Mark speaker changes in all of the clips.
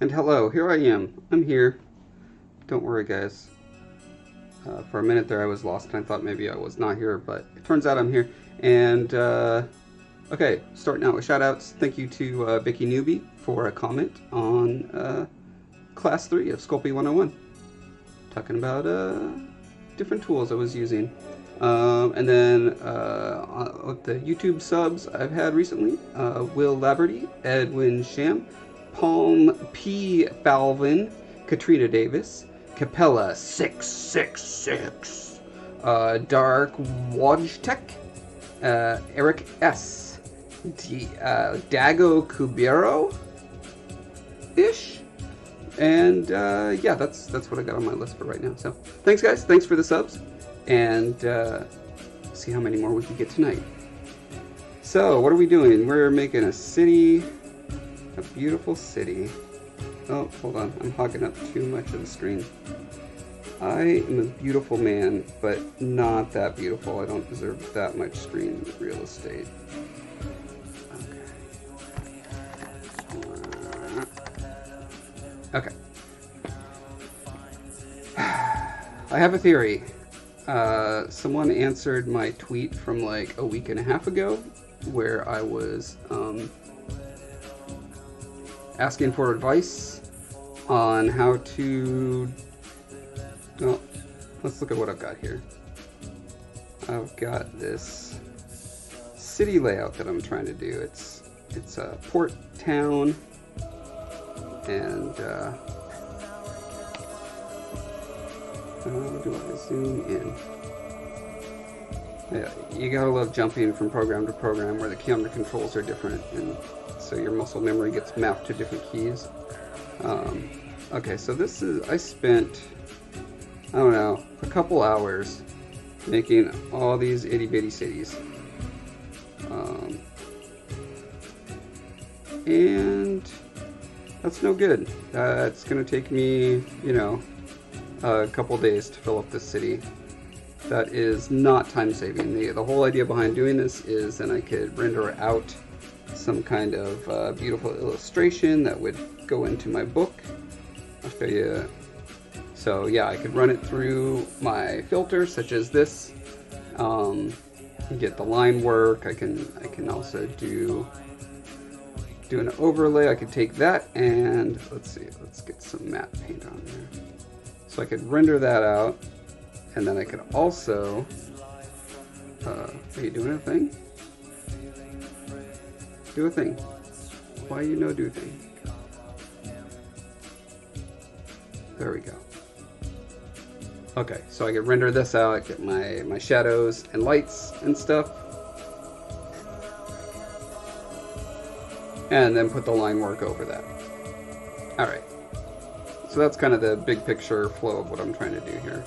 Speaker 1: And hello, here I am. I'm here. Don't worry, guys. For a minute there I was lost and I thought maybe I was not here, but it turns out I'm here. And, okay, starting out with shoutouts. Thank you to Vicky Newby for a comment on Class 3 of Sculpting 101. Talking about different tools I was using. And then the YouTube subs I've had recently, Will Laverty, Edwin Sham, Palm P. Falvin, Katrina Davis, Capella 666, Dark Wojtek, Eric S, Dago Kubero ish, and yeah, that's what I got on my list for right now. So thanks, guys. Thanks for the subs, and see how many more we can get tonight. So what are we doing? We're making a city, a beautiful city. Oh, hold on. I'm hogging up too much of the screen. I am a beautiful man, but not that beautiful. I don't deserve that much screen real estate. Okay. I have a theory. Someone answered my tweet from like a week and a half ago where I was asking for advice on how to... Oh, let's look at what I've got here. I've got this city layout that I'm trying to do. It's a port town, and how do I zoom in? Yeah, you gotta love jumping from program to program where the camera controls are different, and so your muscle memory gets mapped to different keys. Okay, so this is, I spent, I don't know, a couple hours making all these itty bitty cities. And that's no good. It's gonna take me, you know, a couple days to fill up this city. That is not time saving. The whole idea behind doing this is then I could render out some kind of beautiful illustration that would go into my book. I'll show you. So yeah, I could run it through my filter such as this, get the line work. I can also do an overlay. I could take that and let's get some matte paint on there. So I could render that out, and then I could also, are you doing a thing? Do a thing. Why you no do thing? There we go. Okay, so I could render this out, get my shadows and lights and stuff, and then put the line work over that. Alright. So that's kind of the big picture flow of what I'm trying to do here.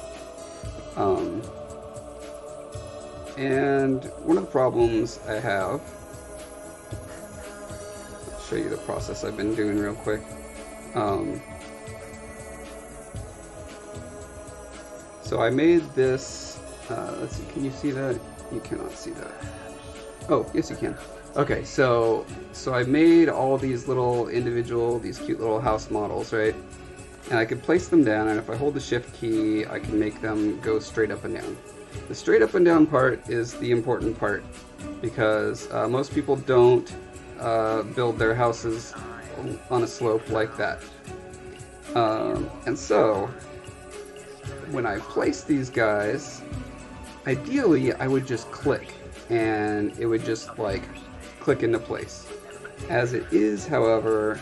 Speaker 1: And one of the problems I have, I'll show you the process I've been doing real quick. So I made this, let's see, can you see that? You cannot see that. Oh, yes you can. Okay, so I made all these little individual, these cute little house models, right? And I can place them down, and if I hold the shift key, I can make them go straight up and down. The straight up and down part is the important part, because most people don't build their houses on a slope like that. And so, when I place these guys, ideally I would just click, and it would just like click into place. As it is, however,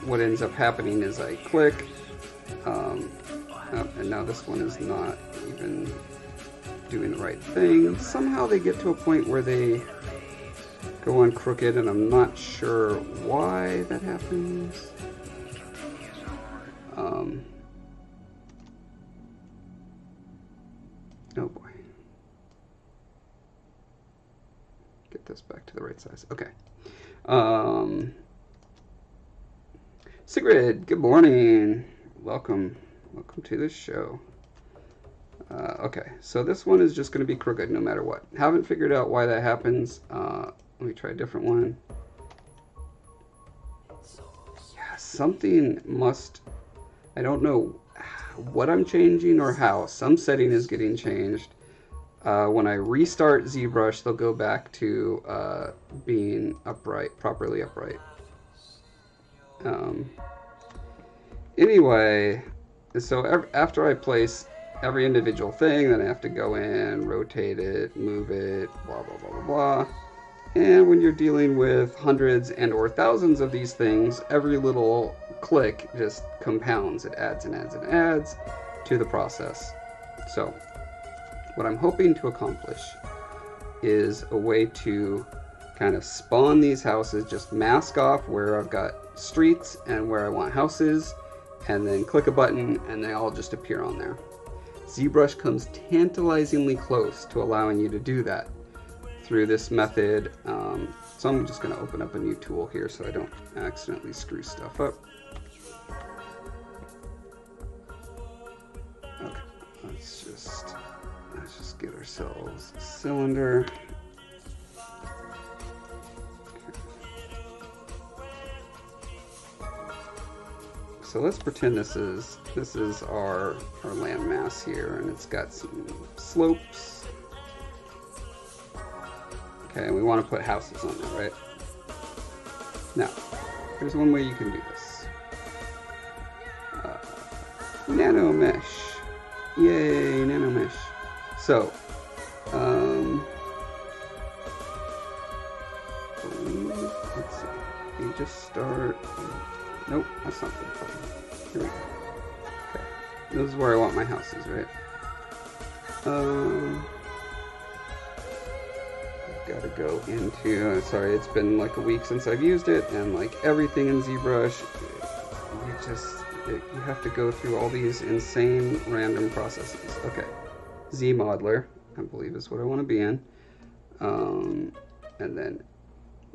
Speaker 1: what ends up happening is I click, oh, and now this one is not even doing the right thing. Somehow they get to a point where they go on crooked, and I'm not sure why that happens. Oh boy. Get this back to the right size. Okay. Sigrid, good morning. Welcome to the show. Okay, so this one is just going to be crooked no matter what. Haven't figured out why that happens. Let me try a different one. Yes, something must, I don't know what I'm changing or how. Some setting is getting changed. When I restart ZBrush, they'll go back to being upright, properly upright. Anyway, so after I place every individual thing, then I have to go in, rotate it, move it, blah, blah, blah, blah, blah. And when you're dealing with hundreds and or thousands of these things, every little click just compounds. It adds and adds and adds to the process. So what I'm hoping to accomplish is a way to kind of spawn these houses, just mask off where I've got streets and where I want houses, and then click a button and they all just appear on there. ZBrush comes tantalizingly close to allowing you to do that through this method. So I'm just going to open up a new tool here so I don't accidentally screw stuff up. Okay, let's just get ourselves a cylinder. So let's pretend this is our landmass here, and it's got some slopes. Okay, and we want to put houses on there, right? Now, here's one way you can do this. Nano mesh. Yay, nano mesh. So, let's see. You just start. Nope, that's not the button. Here we go. Okay, this is where I want my houses, right? Got to go into. Sorry, it's been like a week since I've used it, and like everything in ZBrush, you have to go through all these insane random processes. Okay, ZModeler, I believe is what I want to be in, and then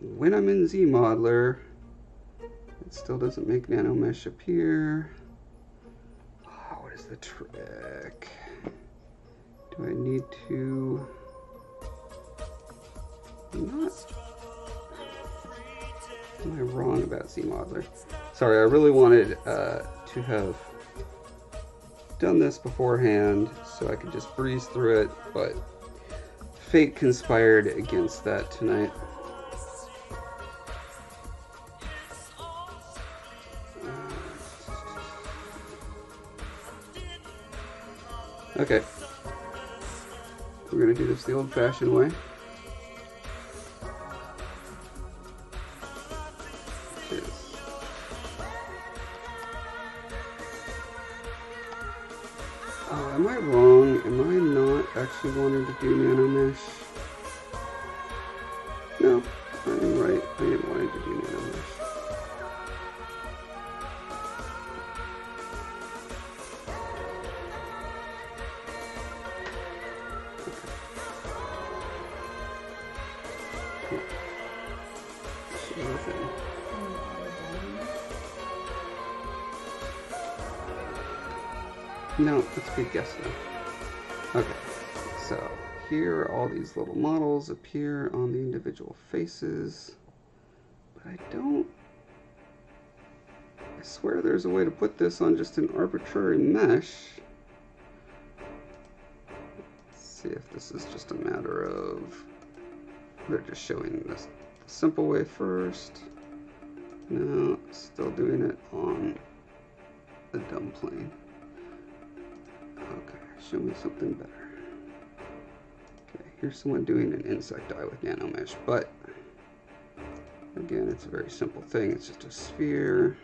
Speaker 1: when I'm in ZModeler. It still doesn't make nano mesh appear. Oh, what is the trick? Do I need to? Am I wrong about ZModeler? Sorry, I really wanted to have done this beforehand so I could just breeze through it, but fate conspired against that tonight. Okay, we're going to do this the old-fashioned way. Am I wrong? Am I not actually wanting to do nano mesh? No, I am right. I am wanting to do nano mesh. No, that's a good guess though. Okay, so here all these little models appear on the individual faces, but I swear there's a way to put this on just an arbitrary mesh. Let's see if this is just a matter of, they're just showing this the simple way first. No, still doing it on the dumb plane. Okay, show me something better. Okay, here's someone doing an insect eye with nano mesh, but again, it's a very simple thing. It's just a sphere.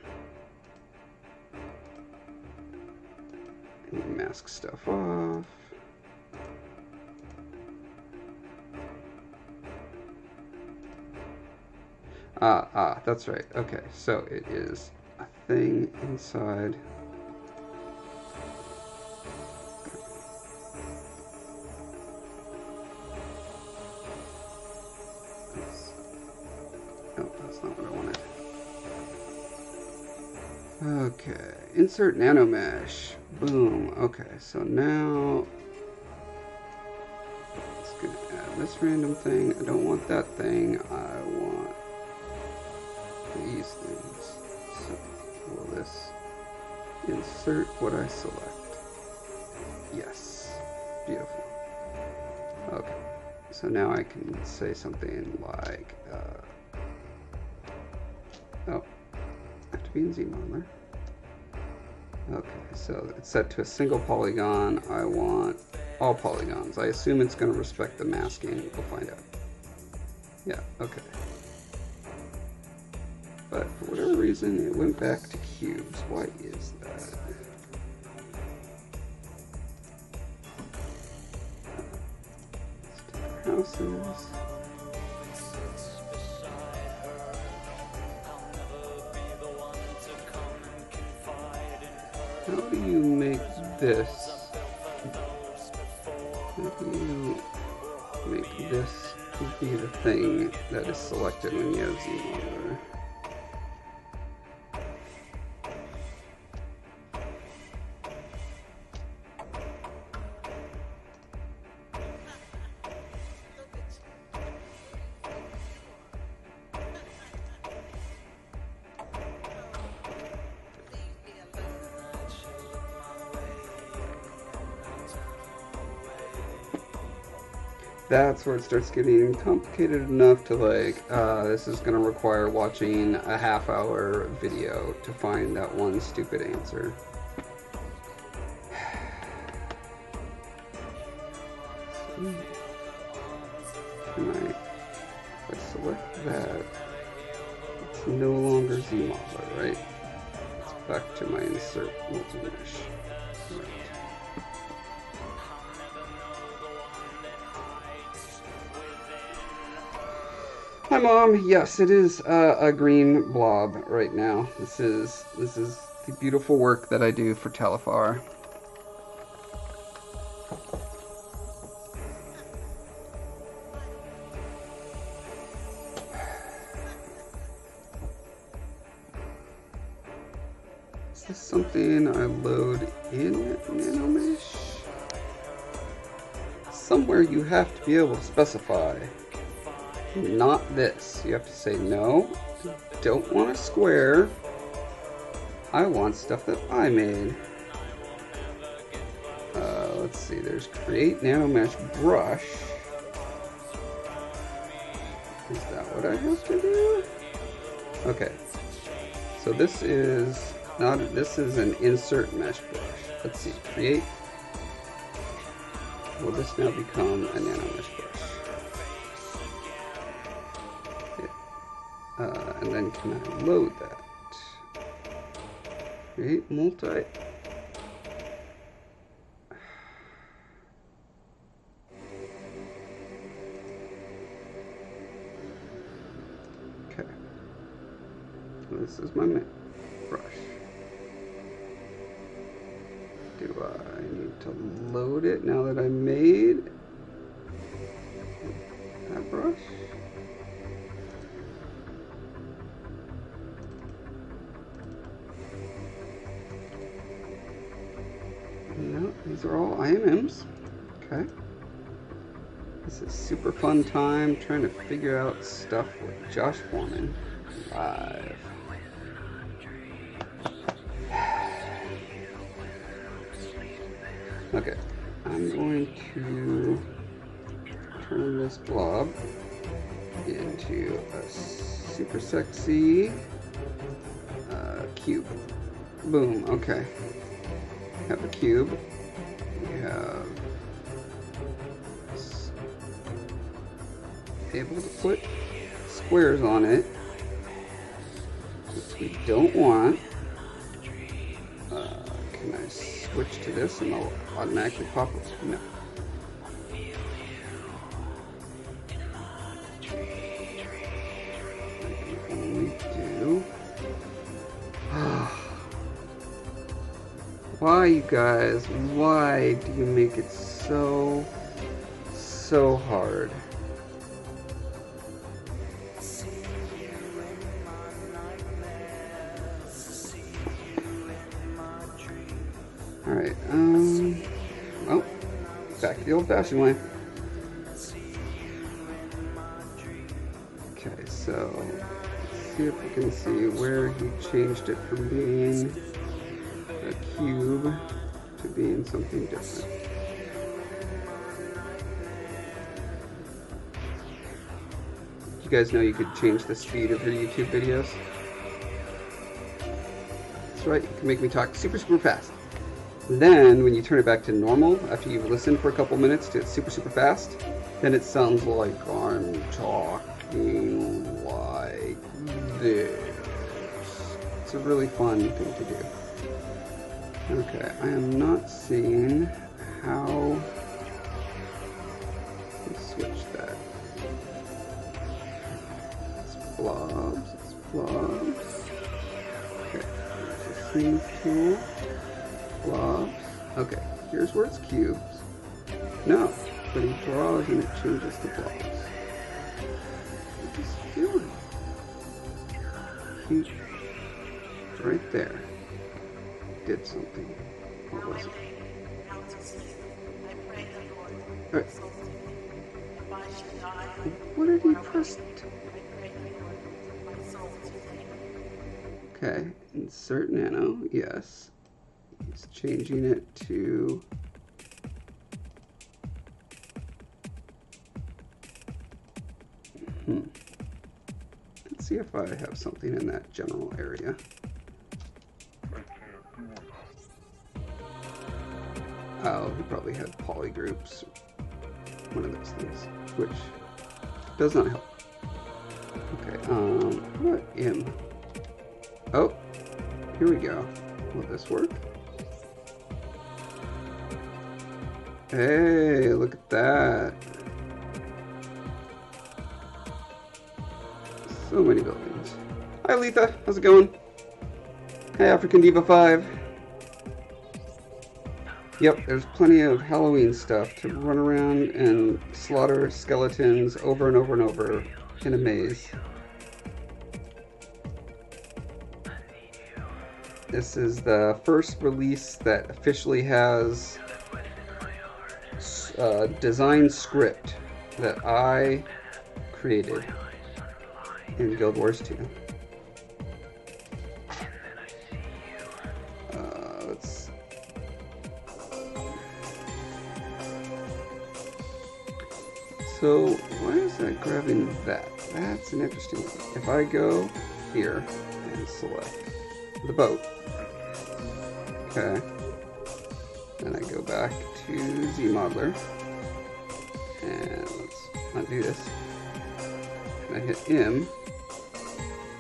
Speaker 1: And you mask stuff off. That's right. Okay, so it is a thing inside. That's not what I wanted. Okay, insert nano mesh. Boom. Okay, so now it's gonna add this random thing. I don't want that thing. I want these things. So Will this insert what I select? Yes. Beautiful. Okay. So now I can say something like, oh, I have to be in ZModeler. Okay, so it's set to a single polygon. I want all polygons. I assume it's going to respect the masking. We'll find out. Yeah, okay. But for whatever reason, it went back to cubes. Why is that? Houses. How do you make this? How do you make this be the thing that is selected when you have ZModeler? That's where it starts getting complicated enough to like, this is going to require watching a half-hour video to find that one stupid answer. If I select that, it's no longer ZModeler, right? It's back to my insert multi-mesh. Right. Hi Mom, yes it is a green blob right now. This is the beautiful work that I do for Telefar. Is this something I load in NanoMesh? Somewhere you have to be able to specify. Not this. You have to say, no, don't want a square. I want stuff that I made. Let's see, there's create nanomesh brush. Is that what I have to do? Okay. So this is not, this is an insert mesh brush. Let's see, create. Will this now become a nanomesh brush? And then can I load that? Create multi. Okay. This is my brush. Do I need to load it now that I made that brush? No, these are all IMMs. Okay. This is super fun time trying to figure out stuff with Josh Foreman live. Okay, I'm going to turn this blob into a super sexy cube. Boom, okay. Have a cube. We have able to put squares on it, which we don't want. Can I switch to this and I'll automatically pop up? No. I can only do. Why, you guys? Why do you make it so hard? Alright, well, back to the old-fashioned way. Okay, so, let's see if we can see where he changed it from being a cube to being something different. You guys know you could change the speed of your YouTube videos? That's right, you can make me talk super fast. Then, when you turn it back to normal, after you've listened for a couple minutes to super fast, then it sounds like I'm talking like this. It's a really fun thing to do. Okay, I am not seeing how we switch that. It's blobs, it's blobs. Okay, there's the smooth tool. Blobs. Okay, here's where it's cubes. No, but he draws and it changes the blobs. What is he doing? It's right there. Did something. What was it? Right. What did he press? Okay, insert nano, yes. He's changing it to Let's see if I have something in that general area. Oh, he probably had polygroups, one of those things, which does not help. Okay, what M? Oh, here we go. Will this work? Hey, look at that. So many buildings. Hi, Letha. How's it going? Hey, African Diva 5. Yep, there's plenty of Halloween stuff to run around and slaughter skeletons over and over and over in a maze. This is the first release that officially has design script that I created in Guild Wars 2. So why is that grabbing that? That's an interesting one. If I go here and select the boat, okay, then I go back to ZModeler, and let's undo this, and I hit M,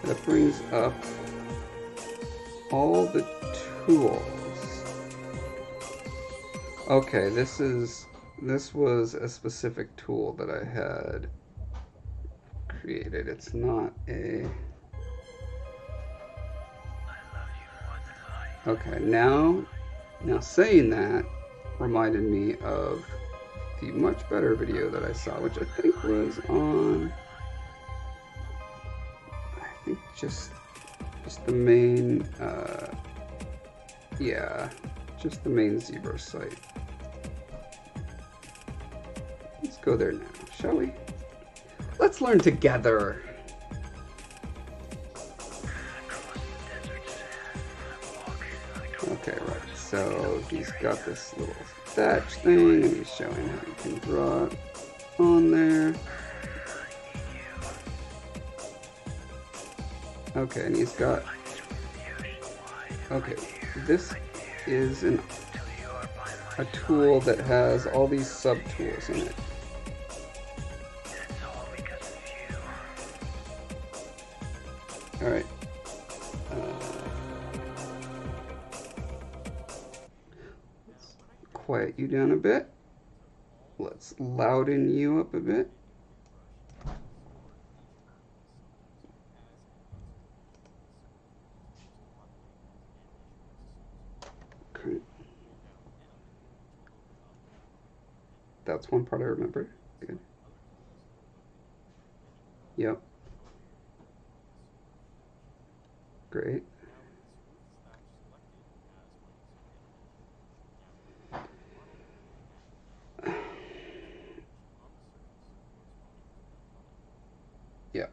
Speaker 1: that brings up all the tools. Okay, this was a specific tool that I had created. It's not a... Okay, now saying that reminded me of the much better video that I saw, which I think was on, I think just the main, yeah, just the main Zbrush site. Let's go there now, shall we? Let's learn together. Okay, right, so he's got this little thatch thing, and he's showing how you can draw it on there. Okay, and he's got... Okay, this is a tool that has all these sub-tools in it. Alright. Let's quiet you down a bit. Let's louden you up a bit. Okay. That's one part I remember. Good. Yep. Great. Yeah.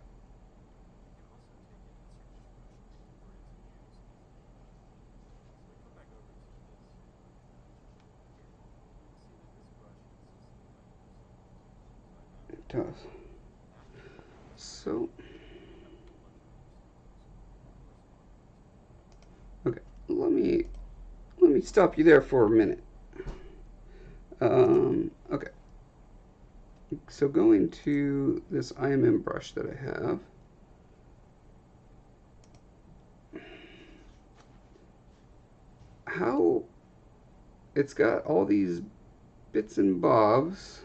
Speaker 1: does. So, okay, let me stop you there for a minute. Okay. So going to this IMM brush that I have. How it's got all these bits and bobs,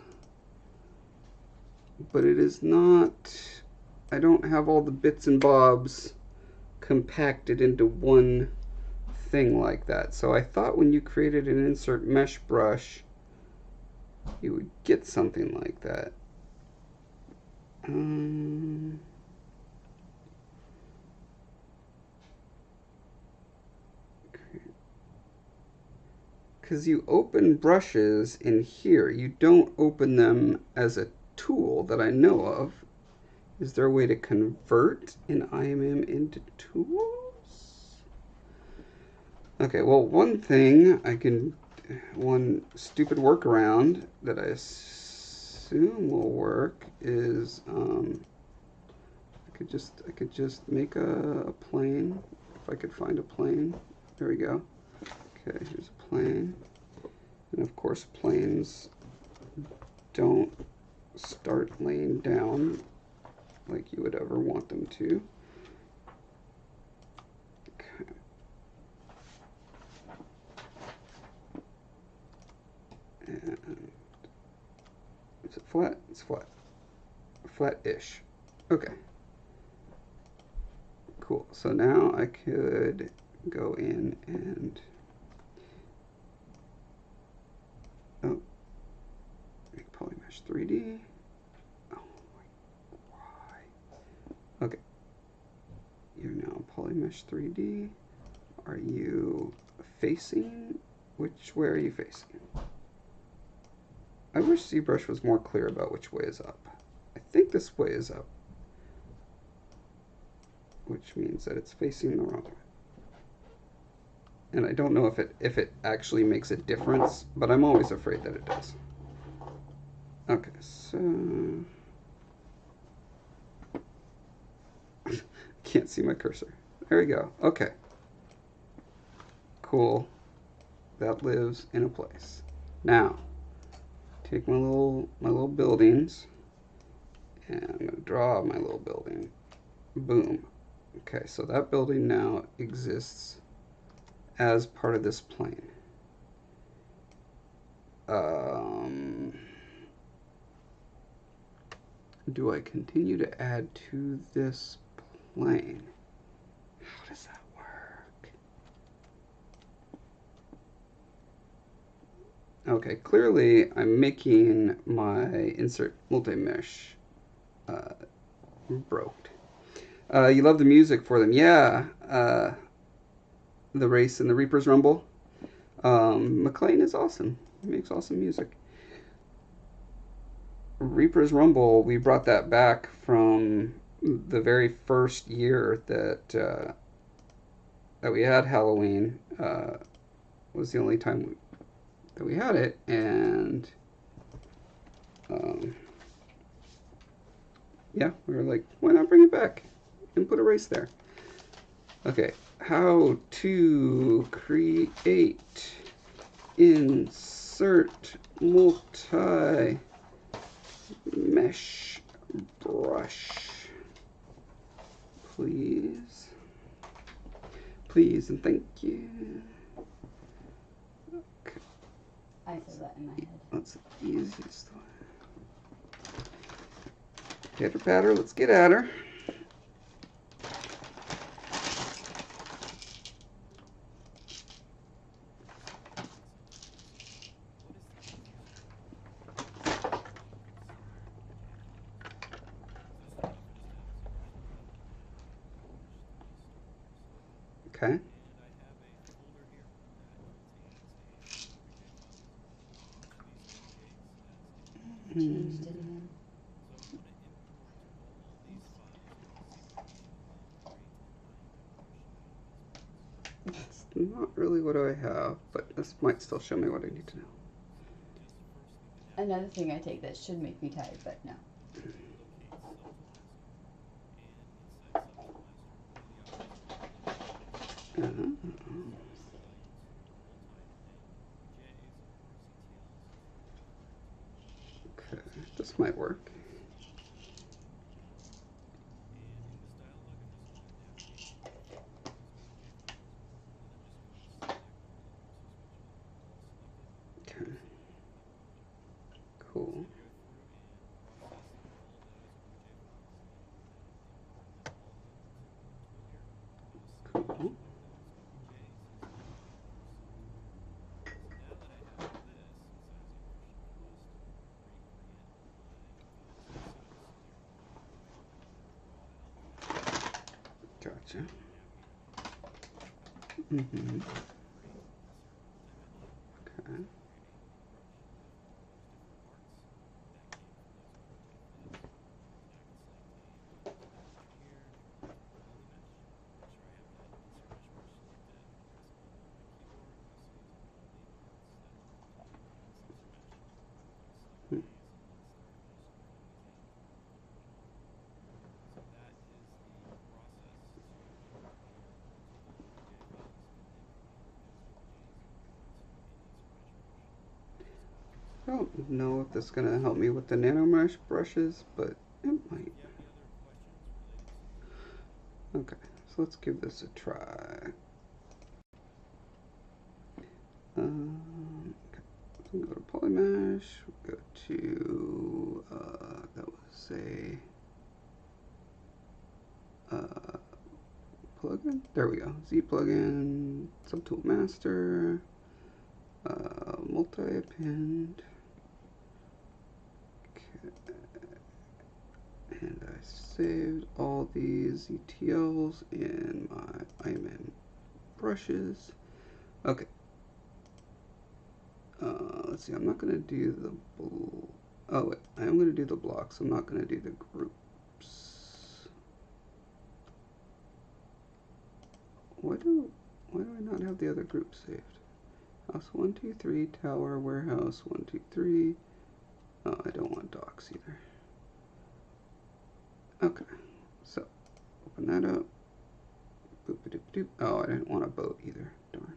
Speaker 1: but it is not, I don't have all the bits and bobs compacted into one thing like that. So I thought when you created an insert mesh brush, you would get something like that. Because you open brushes in here, you don't open them as a tool that I know of. Is there a way to convert an IMM into tools? Okay, well, one stupid workaround that I assume will work is I could just make a plane if I could find a plane. There we go. Okay, here's a plane, and of course planes don't start laying down like you would ever want them to. Okay. And is it flat? It's flat. Flat-ish. Okay. Cool. So now I could go in and make Polymesh 3D. Oh my, why? Okay. You're now Polymesh 3D. Are you facing? Which way are you facing? I wish Zbrush was more clear about which way is up. I think this way is up, which means that it's facing the wrong way. And I don't know if it actually makes a difference, but I'm always afraid that it does. Okay, so can't see my cursor. There we go. Okay. Cool. That lives in a place. Now, take my little buildings, and I'm gonna draw my little building. Boom. Okay, so that building now exists as part of this plane. Do I continue to add to this plane? How does that work? Okay, clearly I'm making my insert multi-mesh broke. You love the music for them. Yeah. The Race and the Reaper's Rumble. McLean is awesome. He makes awesome music. Reaper's Rumble, we brought that back from the very first year that we had Halloween. Was the only time that we had it, and yeah, we were like, why not bring it back and put a race there? Okay, how to create insert multi mesh brush, please, please, and thank you. Okay.
Speaker 2: I said that in my head.
Speaker 1: That's the easiest one. Pitter patter, let's get at her. Okay.
Speaker 2: Changed it again.
Speaker 1: That's not really what I have, but this might still show me what I need to know.
Speaker 2: Another thing I take that should make me tired, but no.
Speaker 1: Okay, this might work. Okay, cool. Cool. Gotcha. Mm-hmm. Okay. Hmm. I don't know if this is gonna help me with the nano mesh brushes, but it might. Okay, so let's give this a try. Okay. So go to Polymesh, go to, that was a plugin. There we go. Z plugin, subtool master, multi-append. Okay. And I saved all these ETLs in my IMN brushes. Okay. Let's see, I'm not going to do the oh wait, I am going to do the blocks. I'm not going to do the groups. Why do I not have the other groups saved? House 1, 2, 3, tower, warehouse 1, 2, 3. Oh, I don't want docks either. Okay, so open that up. Boop -a -doop -doop. Oh, I didn't want a boat either. Darn.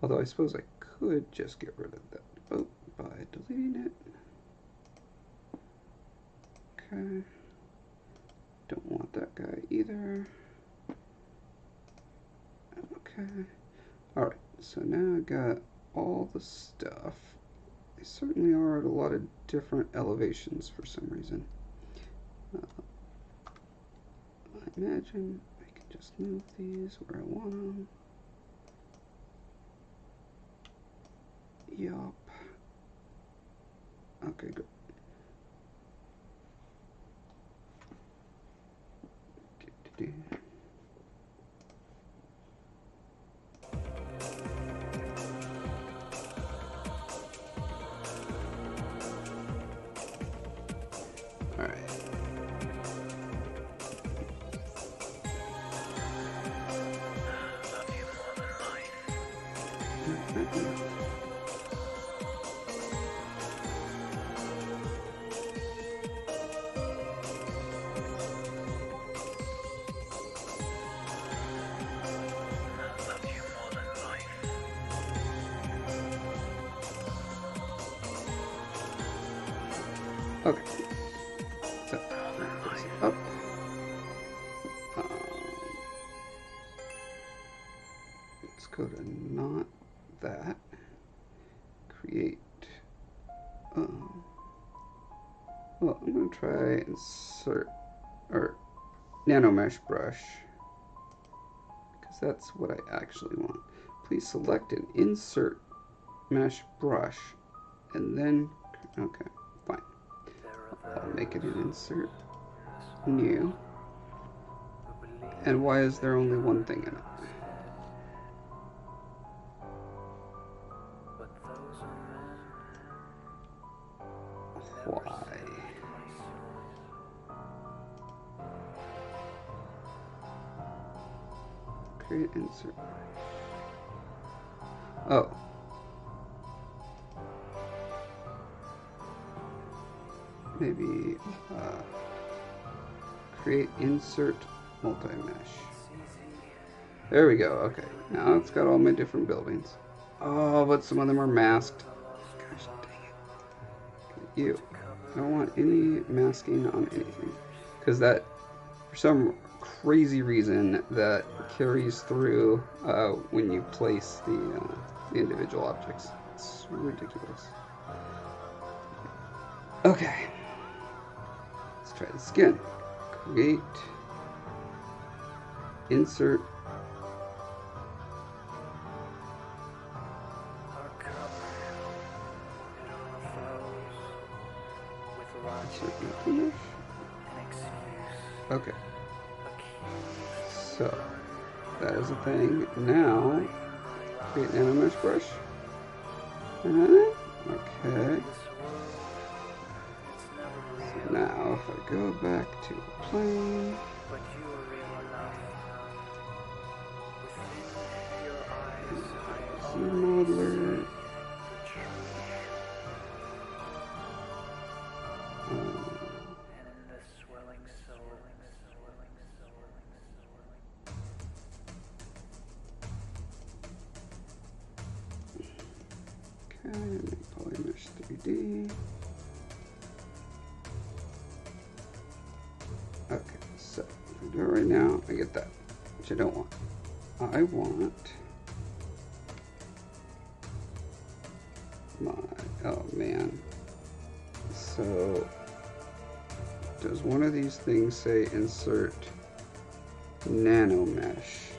Speaker 1: Although I suppose I could just get rid of that boat by deleting it. Okay. Don't want that guy either. Okay. Alright, so now I got all the stuff. They certainly are at a lot of different elevations for some reason. I imagine I can just move these where I want them. Yup. Okay, good. Alright. Okay, so close it up. Let's go to not that. Create. Well, I'm gonna try insert or nano mesh brush because that's what I actually want. Please select an insert mesh brush and then okay, fine. I'll make it an insert new. And why is there only one thing in it? Why? Create insert. Oh. maybe create insert multi-mesh. There we go. Okay, now it's got all my different buildings. Oh, but some of them are masked. Gosh dang it. You. I don't want any masking on anything. Because that, for some crazy reason, that carries through when you place the individual objects. It's ridiculous. Okay. Let's try this again. Create. Insert. Okay. So, that is a thing. Now, create an animal mesh brush. Okay. So now, if I go back to plane. Modeler. Okay, make Polymesh 3D. Okay, so if I do it right now, I get that, which I don't want. I want my, oh man. So, does one of these things say insert nano mesh?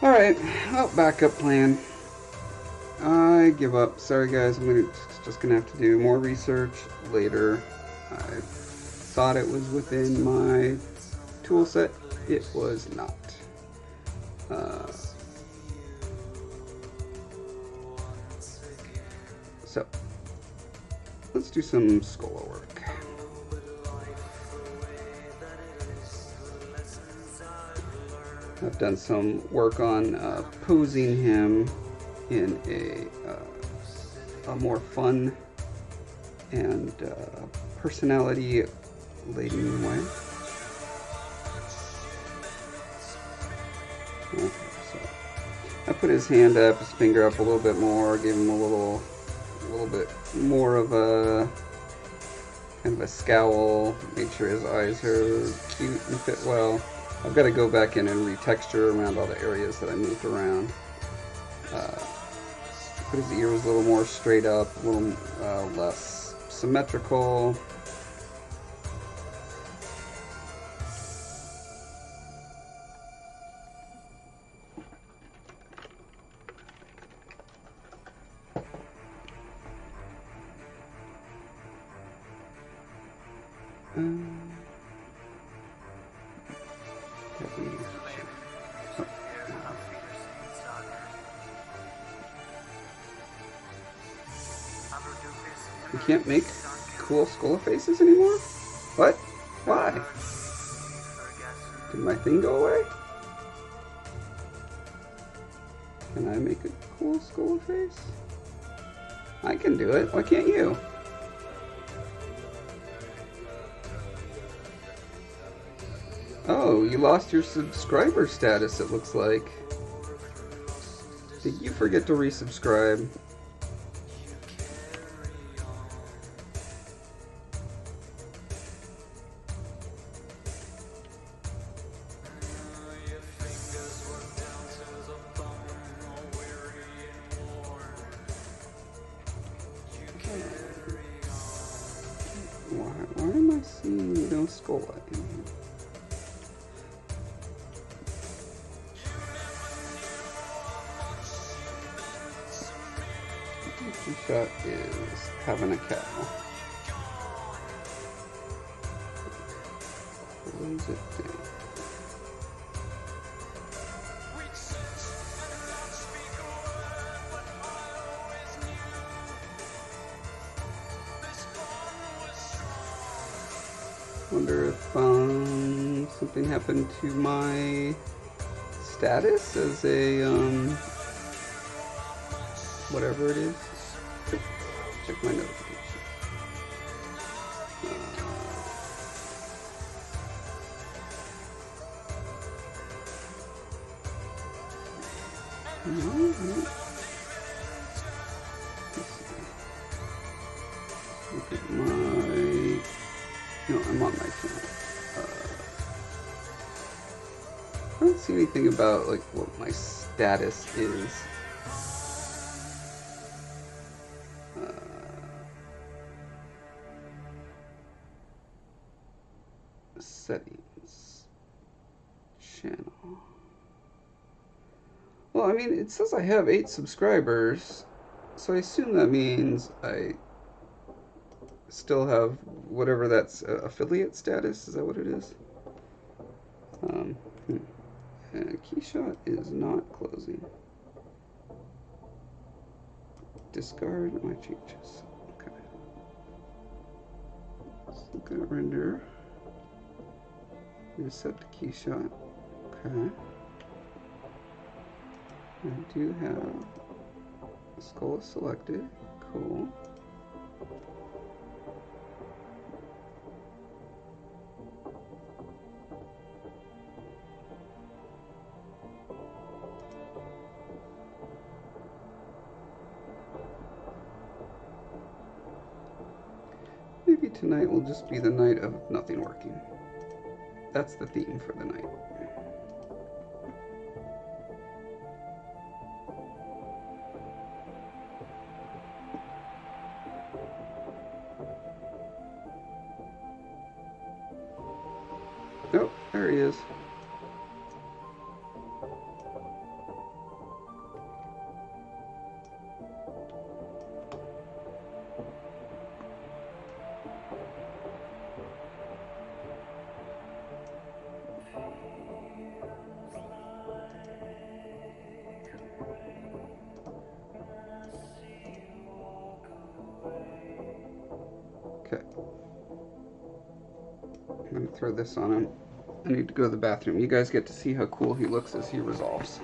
Speaker 1: Alright, well, backup plan. I give up. Sorry guys, I'm just gonna have to do more research later. I thought it was within my tool set. It was not. So, let's do some Scolla work. I've done some work on posing him in a more fun and personality laden way. Okay, so I put his hand up, his finger up a little bit more, gave him a little bit more of a kind of a scowl, made sure his eyes are cute and fit well. I've got to go back in and retexture around all the areas that I moved around. Put his ears a little more straight up, a little less symmetrical. You can't make cool Scolla faces anymore? What? Why? Did my thing go away? Can I make a cool Scolla face? I can do it. Why can't you? Oh, you lost your subscriber status, it looks like. Did you forget to resubscribe? Why am I seeing no Scolla in here? The shot is having a cow. Close it down. Wonder if something happened to my status as a whatever it is. Check my notifications. Look at my. No, I'm on my channel. I don't see anything about like what my status is. Settings. Channel. Well, I mean, it says I have 8 subscribers, so I assume that means I still have whatever that's affiliate status. Is that what it is? Keyshot is not closing. Discard my changes. Okay. Let's look at render. I'm gonna set the keyshot. Okay. I do have Scolla selected. Cool. Maybe tonight will just be the night of nothing working. That's the theme for the night. Oh, there he is. Okay. I'm gonna throw this on him. I need to go to the bathroom. You guys get to see how cool he looks as he resolves.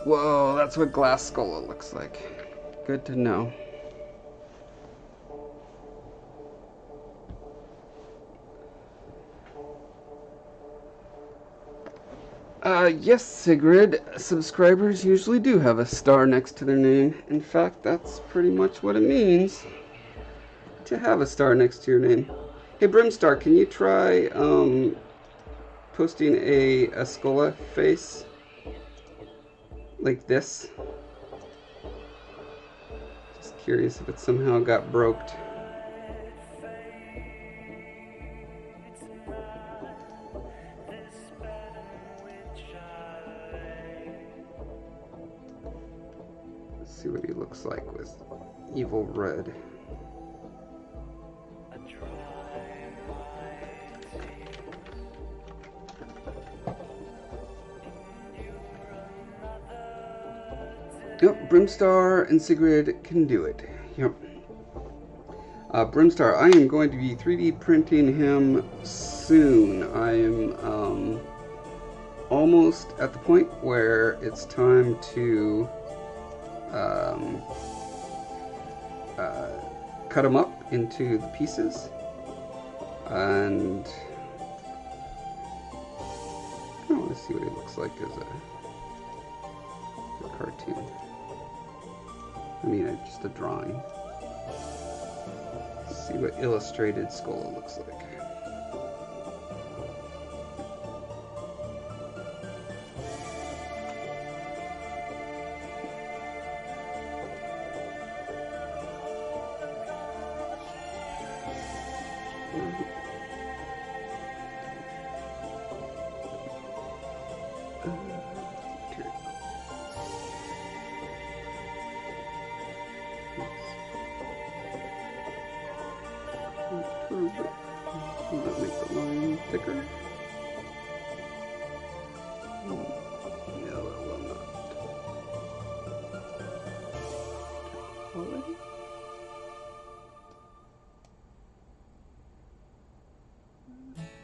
Speaker 1: Whoa, that's what glass Scolla looks like. Good to know. Yes, Sigrid, subscribers usually do have a star next to their name. In fact, that's pretty much what it means to have a star next to your name. Hey, Brimstar, can you try posting a Scolla face like this? Just curious if it somehow got broked. See what he looks like with evil red. Yep, Brimstar and Sigrid can do it. Yep. Brimstar, I am going to be 3D printing him soon. I am almost at the point where it's time to cut him up into the pieces. And I want to see what he looks like as a cartoon. I mean, just a drawing. Let's see what illustrated Scolla looks like. Will that make the line thicker? No, it will not. Already?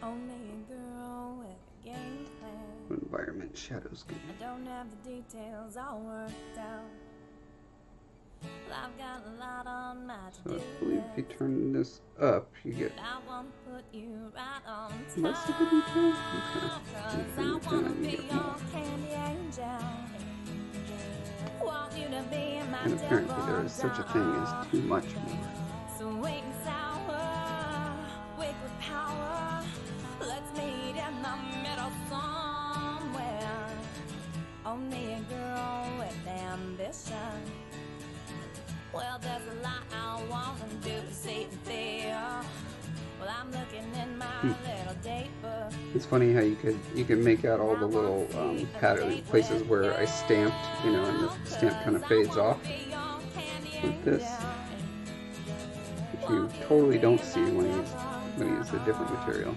Speaker 3: Only a girl with a game plan.
Speaker 1: Environment shadows good.
Speaker 3: I don't have the details all worked out. Well, I've got a lot on my
Speaker 1: So I believe if you turn this up, you get
Speaker 3: I want to put you right on
Speaker 1: less of the detail. Okay.
Speaker 3: Cause I wanna be your candy angel. Want you to be my
Speaker 1: And apparently there is such a thing as too much more.
Speaker 3: Sweet and sour, weak with power. Let's meet in the middle somewhere. Only a girl with ambition. Well, there's a lot I want to do to see and feel. Well, I'm looking in my little date book.
Speaker 1: It's funny how you could make out all the little pattern places where I stamped, you know, and the stamp kind of fades off like this, which you totally don't see when you use a different material.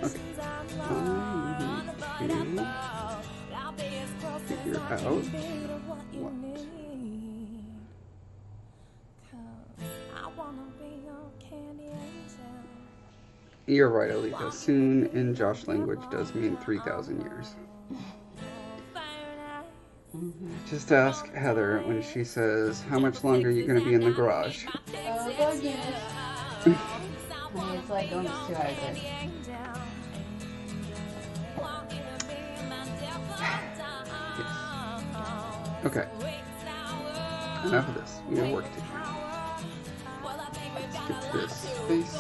Speaker 1: Okay. Figure out what. You're right, Alika. Soon in Josh language does mean 3,000 years. Just ask Heather when she says, how much longer are you going to be in the garage?
Speaker 2: Oh, goodness. It's like almost 2 hours later.
Speaker 1: Okay. Enough of this. We have work to do. Let's get this face.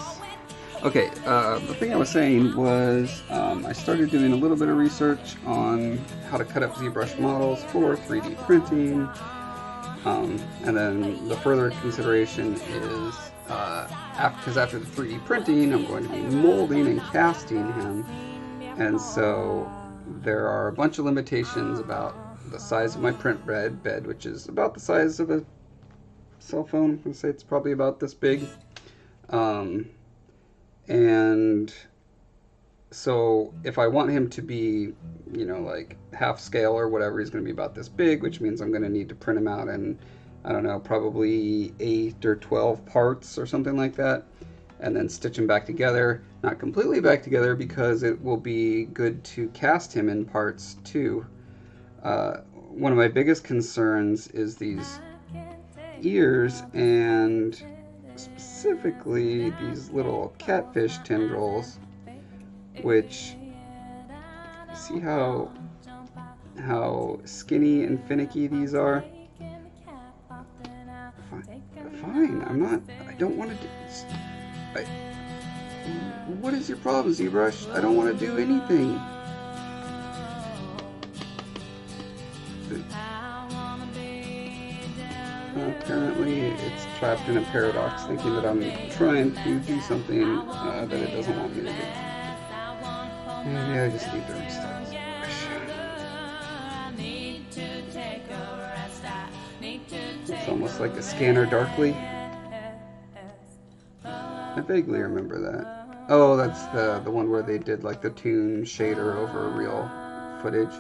Speaker 1: Okay, the thing I was saying was I started doing a little bit of research on how to cut up ZBrush models for 3D printing. And then the further consideration is because after the 3D printing, I'm going to be molding and casting him. And so there are a bunch of limitations about the size of my print bed, which is about the size of a cell phone. I'm going to say it's probably about this big. And so if I want him to be, you know, like half scale or whatever, he's going to be about this big, which means I'm going to need to print him out in, I don't know, probably 8 or 12 parts or something like that, and then stitch them back together. Not completely back together because it will be good to cast him in parts too. One of my biggest concerns is these ears, and specifically these little catfish tendrils, which, see how skinny and finicky these are? Fine, I don't want to do this. What is your problem, ZBrush? I don't want to do anything. Apparently it's trapped in a paradox, thinking that I'm trying to do something that it doesn't want me to do. Maybe I just need to restart ZBrush. almost like a Scanner Darkly. I vaguely remember that. Oh, that's the one where they did like the toon shader over real footage.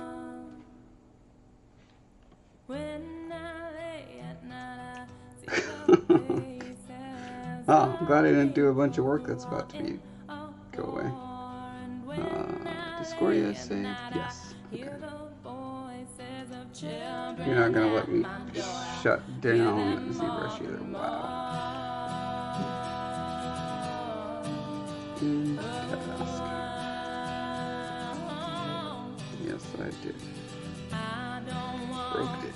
Speaker 1: Oh, I'm glad I didn't do a bunch of work that's about to go away. Discordia saved? Yes. Okay. You're not gonna let me shut down Zbrush either. Wow. Task. Yes, I did. Broke it.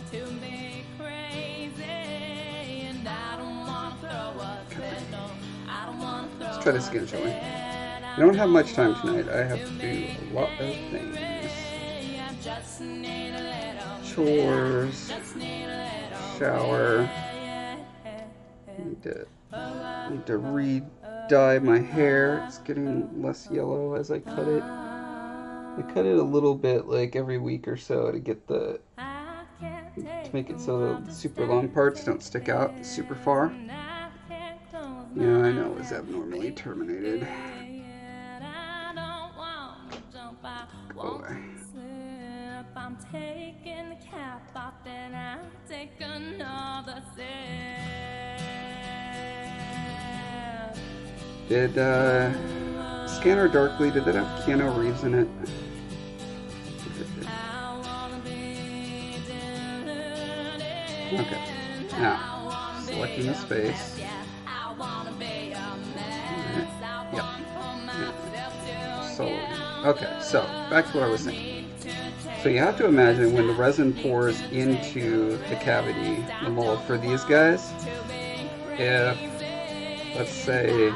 Speaker 1: Let's try this again, shall we? I don't have much time tonight. I have to do a lot of things. Chores, shower. Need to re-dye my hair. It's getting less yellow as I cut it. I cut it a little bit, like every week or so, to get to make it so the super long parts don't stick out super far. Yeah, I know, it was abnormally terminated. Go away. I'm taking the cap off, then I take another sip. Did Scanner Darkly, did that have Keanu Reeves in it? Okay. Now, selecting this face. Yep. So, okay, so back to what I was saying. So you have to imagine when the resin pours into the cavity, the mold for these guys, if, let's say,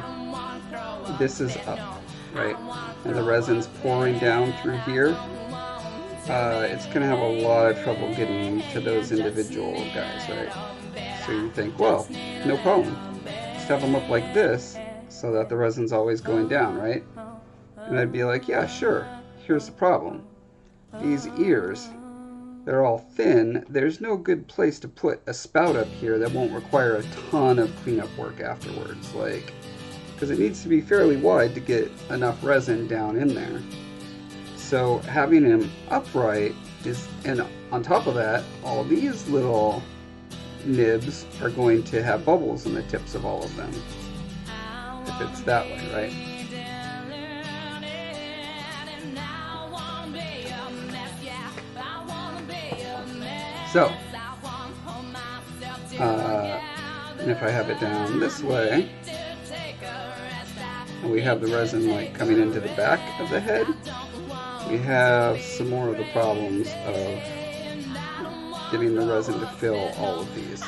Speaker 1: this is up, right, and the resin's pouring down through here, it's going to have a lot of trouble getting to those individual guys, right? So you think, well, no problem. Just have them up like this so that the resin's always going down, right? And I'd be like, yeah, sure. Here's the problem. These ears, they're all thin. There's no good place to put a spout up here that won't require a ton of cleanup work afterwards, like, because it needs to be fairly wide to get enough resin down in there. So having him upright is, and on top of that, all of these little nibs are going to have bubbles in the tips of all of them, if it's that way, right? So, and if I have it down this way, and we have the resin like coming into the back of the head, we have some more of the problems of getting the resin to fill all of these.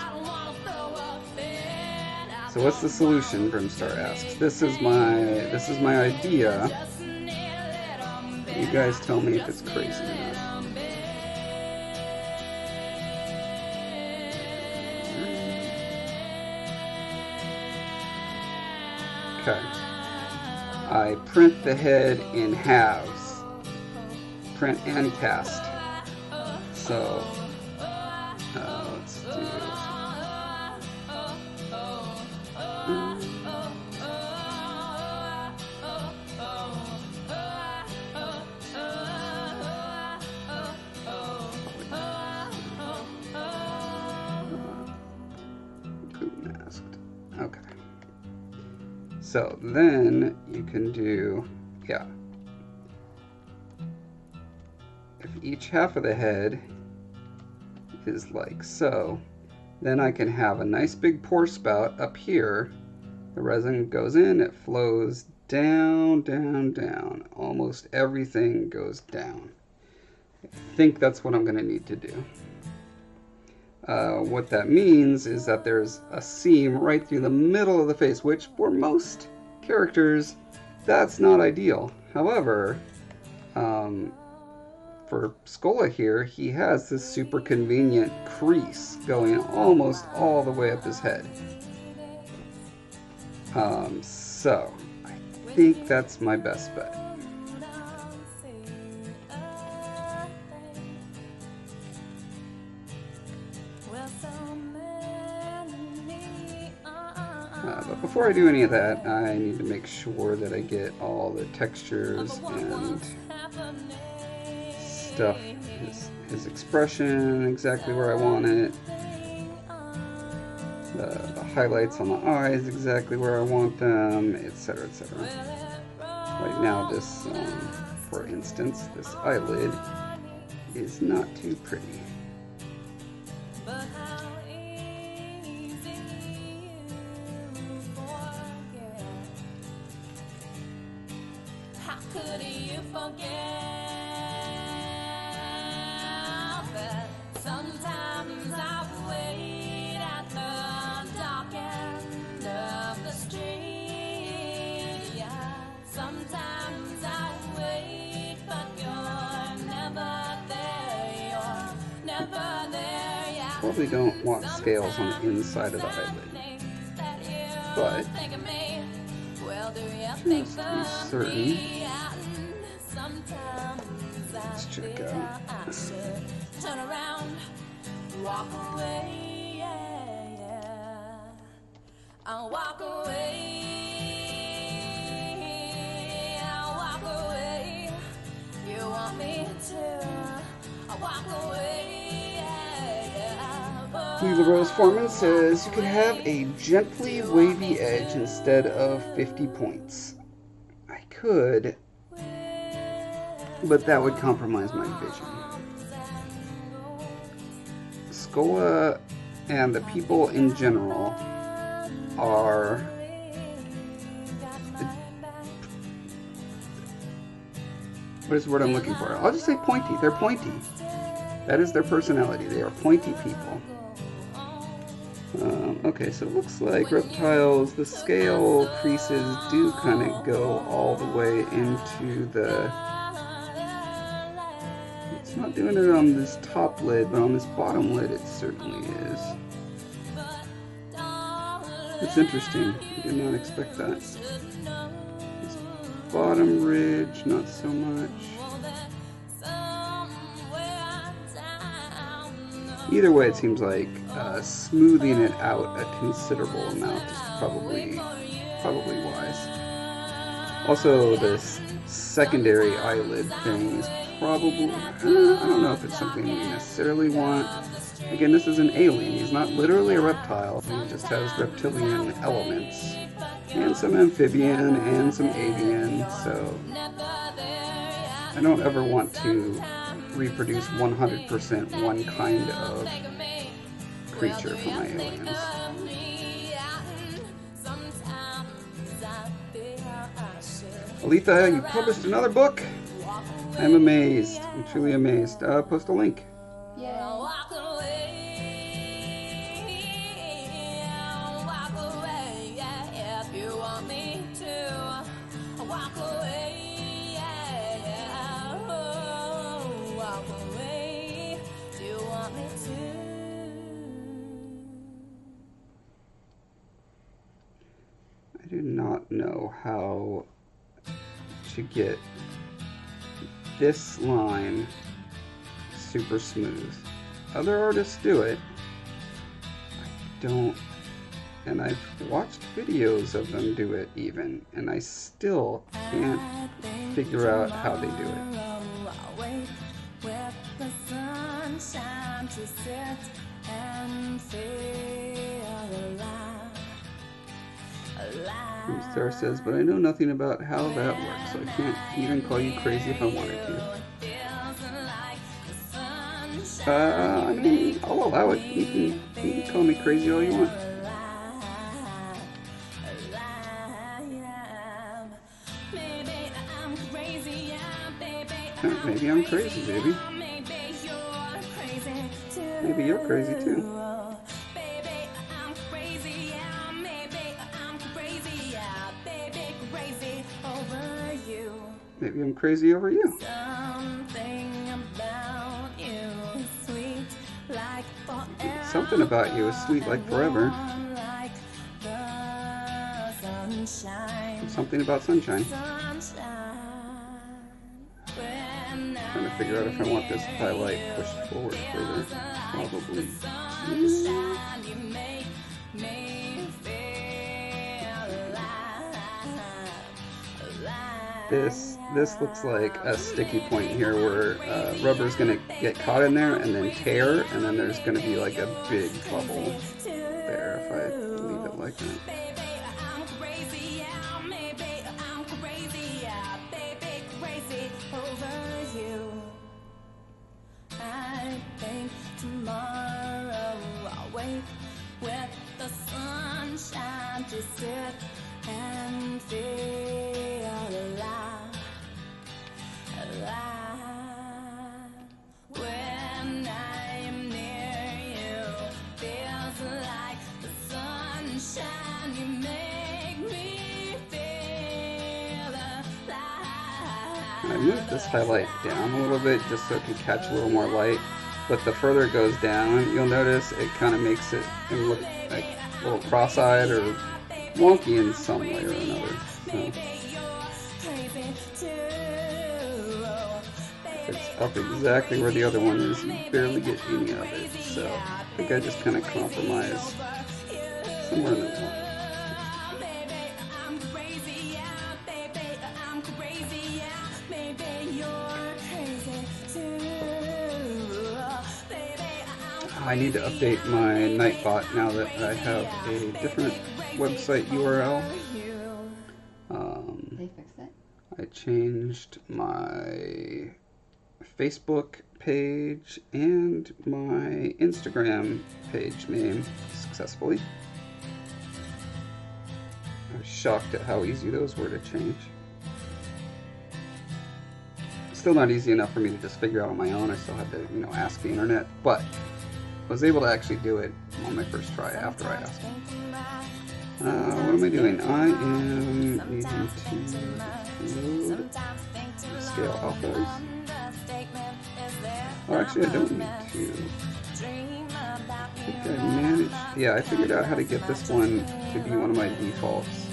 Speaker 1: So what's the solution, Brimstar asks. This is my idea. You guys tell me if it's crazy or not. Okay. I print the head in halves. Print and cast. So, let's do... Okay. So then you can do, yeah. If each half of the head is like so, then I can have a nice big pour spout up here. The resin goes in, it flows down, down, down. Almost everything goes down. I think that's what I'm going to need to do. What that means is that there's a seam right through the middle of the face, which for most characters, that's not ideal. However, for Scolla here, he has this super convenient crease going almost all the way up his head. So, I think that's my best bet. before I do any of that, I need to make sure that I get all the textures and stuff, his expression exactly where I want it, the highlights on the eyes exactly where I want them, etc., etc. Right now, this, for instance, this eyelid is not too pretty.
Speaker 3: How could you forget that sometimes I wait at the dark end of the street? Yeah, sometimes I wait, but you're never there. You're never there. Yeah.
Speaker 1: Probably don't want scales on the inside of the eyelid, but just to be certain, let's check out.
Speaker 3: Turn around, walk away, yeah, yeah. I'll walk away, I'll walk away. You want me to? I'll walk away, yeah, yeah.
Speaker 1: Lila Rose Foreman says you could have a gently wavy edge instead of 50 points. I could, but that would compromise my vision. Scolla and the people in general are what is the word I'm looking for? I'll just say pointy. They're pointy. That is their personality. They are pointy people. Okay, so it looks like reptiles, the scale creases do kind of go all the way into the... It's not doing it on this top lid, but on this bottom lid it certainly is. It's interesting. I did not expect that. This bottom ridge, not so much. Either way, it seems like smoothing it out a considerable amount is probably wise. Also, this secondary eyelid thing is probably, I don't know if it's something we necessarily want. Again, this is an alien. He's not literally a reptile. He just has reptilian elements. And some amphibian and some avian, so I don't ever want to reproduce 100% one kind of creature for my aliens. Aletha, you published another book? I'm amazed. I'm truly amazed. Post a link. I do not know how to get this line super smooth. Other artists do it. I don't, and I've watched videos of them do it even, and I still can't figure out how they do it. Sarah says, but I know nothing about how that works, so I can't even call you crazy if I wanted to. I mean, I'll allow it. You can call me crazy all you want. Maybe I'm crazy, baby. Maybe you're crazy too. Maybe I'm crazy over you. Something about you is sweet like forever. Something about sunshine. Trying to figure out if I want this highlight pushed forward further. Probably. this looks like a sticky point here where rubber's gonna get caught in there and then tear, and then there's gonna be like a big bubble there if I leave it like that.
Speaker 3: I think tomorrow I'll wake with the sunshine to sit and feel alive, alive. When I'm near you, feels like the sunshine. You make me feel alive.
Speaker 1: I moved this highlight down a little bit just so it can catch a little more light, but the further it goes down, you'll notice it kind of makes it look like a little cross-eyed or wonky in some way or another. So if it's up exactly where the other one is, you barely get any of it. So I think I just kind of compromise somewhere in the middle. I need to update my Nightbot now that I have a different website URL.
Speaker 2: They fixed it.
Speaker 1: I changed my Facebook page and my Instagram page name successfully. I was shocked at how easy those were to change. Still not easy enough for me to just figure out on my own. I still had to, ask the internet, but I was able to actually do it on my first try after I asked. What am I doing? I am needing to load scale alphas. Oh, actually, I don't need to. I think I managed. Yeah, I figured out how to get this one to be one of my defaults.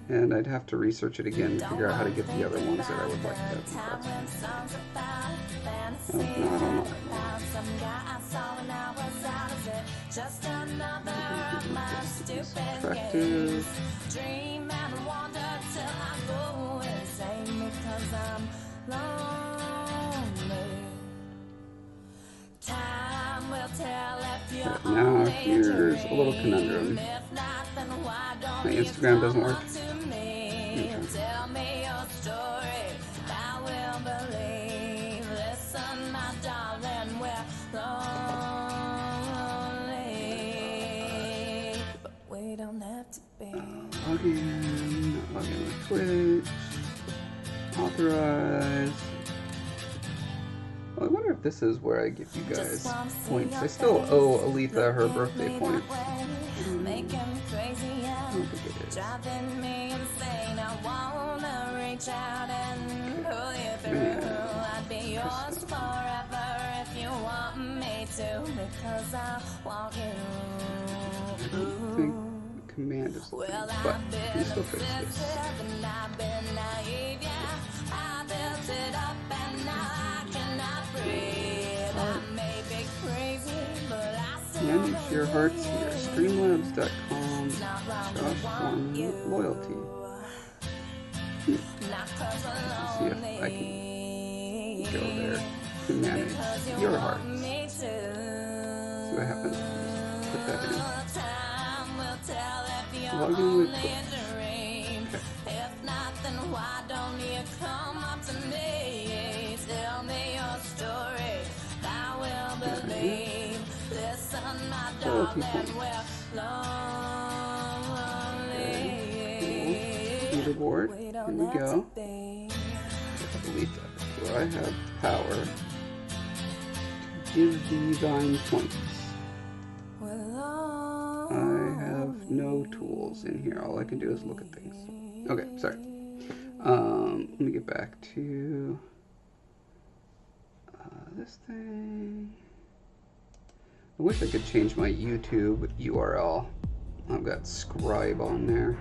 Speaker 1: And I'd have to research it again to figure out how to get the other ones that I would like to have defaults. Oh, no, I don't know. Attractive. Now here's a little conundrum. My Instagram doesn't work. Tell me your story, I will believe. Listen, my darling, we're lonely, but we don't have to be. Log in with Twitch. Authorize. Well, I wonder if this is where I give you guys points. I still owe Aletha her birthday points. I don't think it is. Driving me insane. I wanna reach out and pull you through. I'd be yours forever if you want me to, because I want you. I don't think the command is the thing, but you still fix this.
Speaker 3: I've been naive, yeah. I built it up and now I cannot breathe. I may be crazy, but I still
Speaker 1: manage your hearts here. Streamlabs.com. Loyalty. Let's see if I can go there to manage your hearts. See what happens. Put that in. Log in with Twitch.
Speaker 3: If not, then why don't you come up to me? Tell me your story, I will believe. Listen, my darling, we're lonely.
Speaker 1: Leaderboard. Here we go. Delete that. So I have power to give thee thine points. I have no tools in here. All I can do is look at things. Okay, sorry. Let me get back to this thing. I wish I could change my YouTube URL. I've got Scribe on there.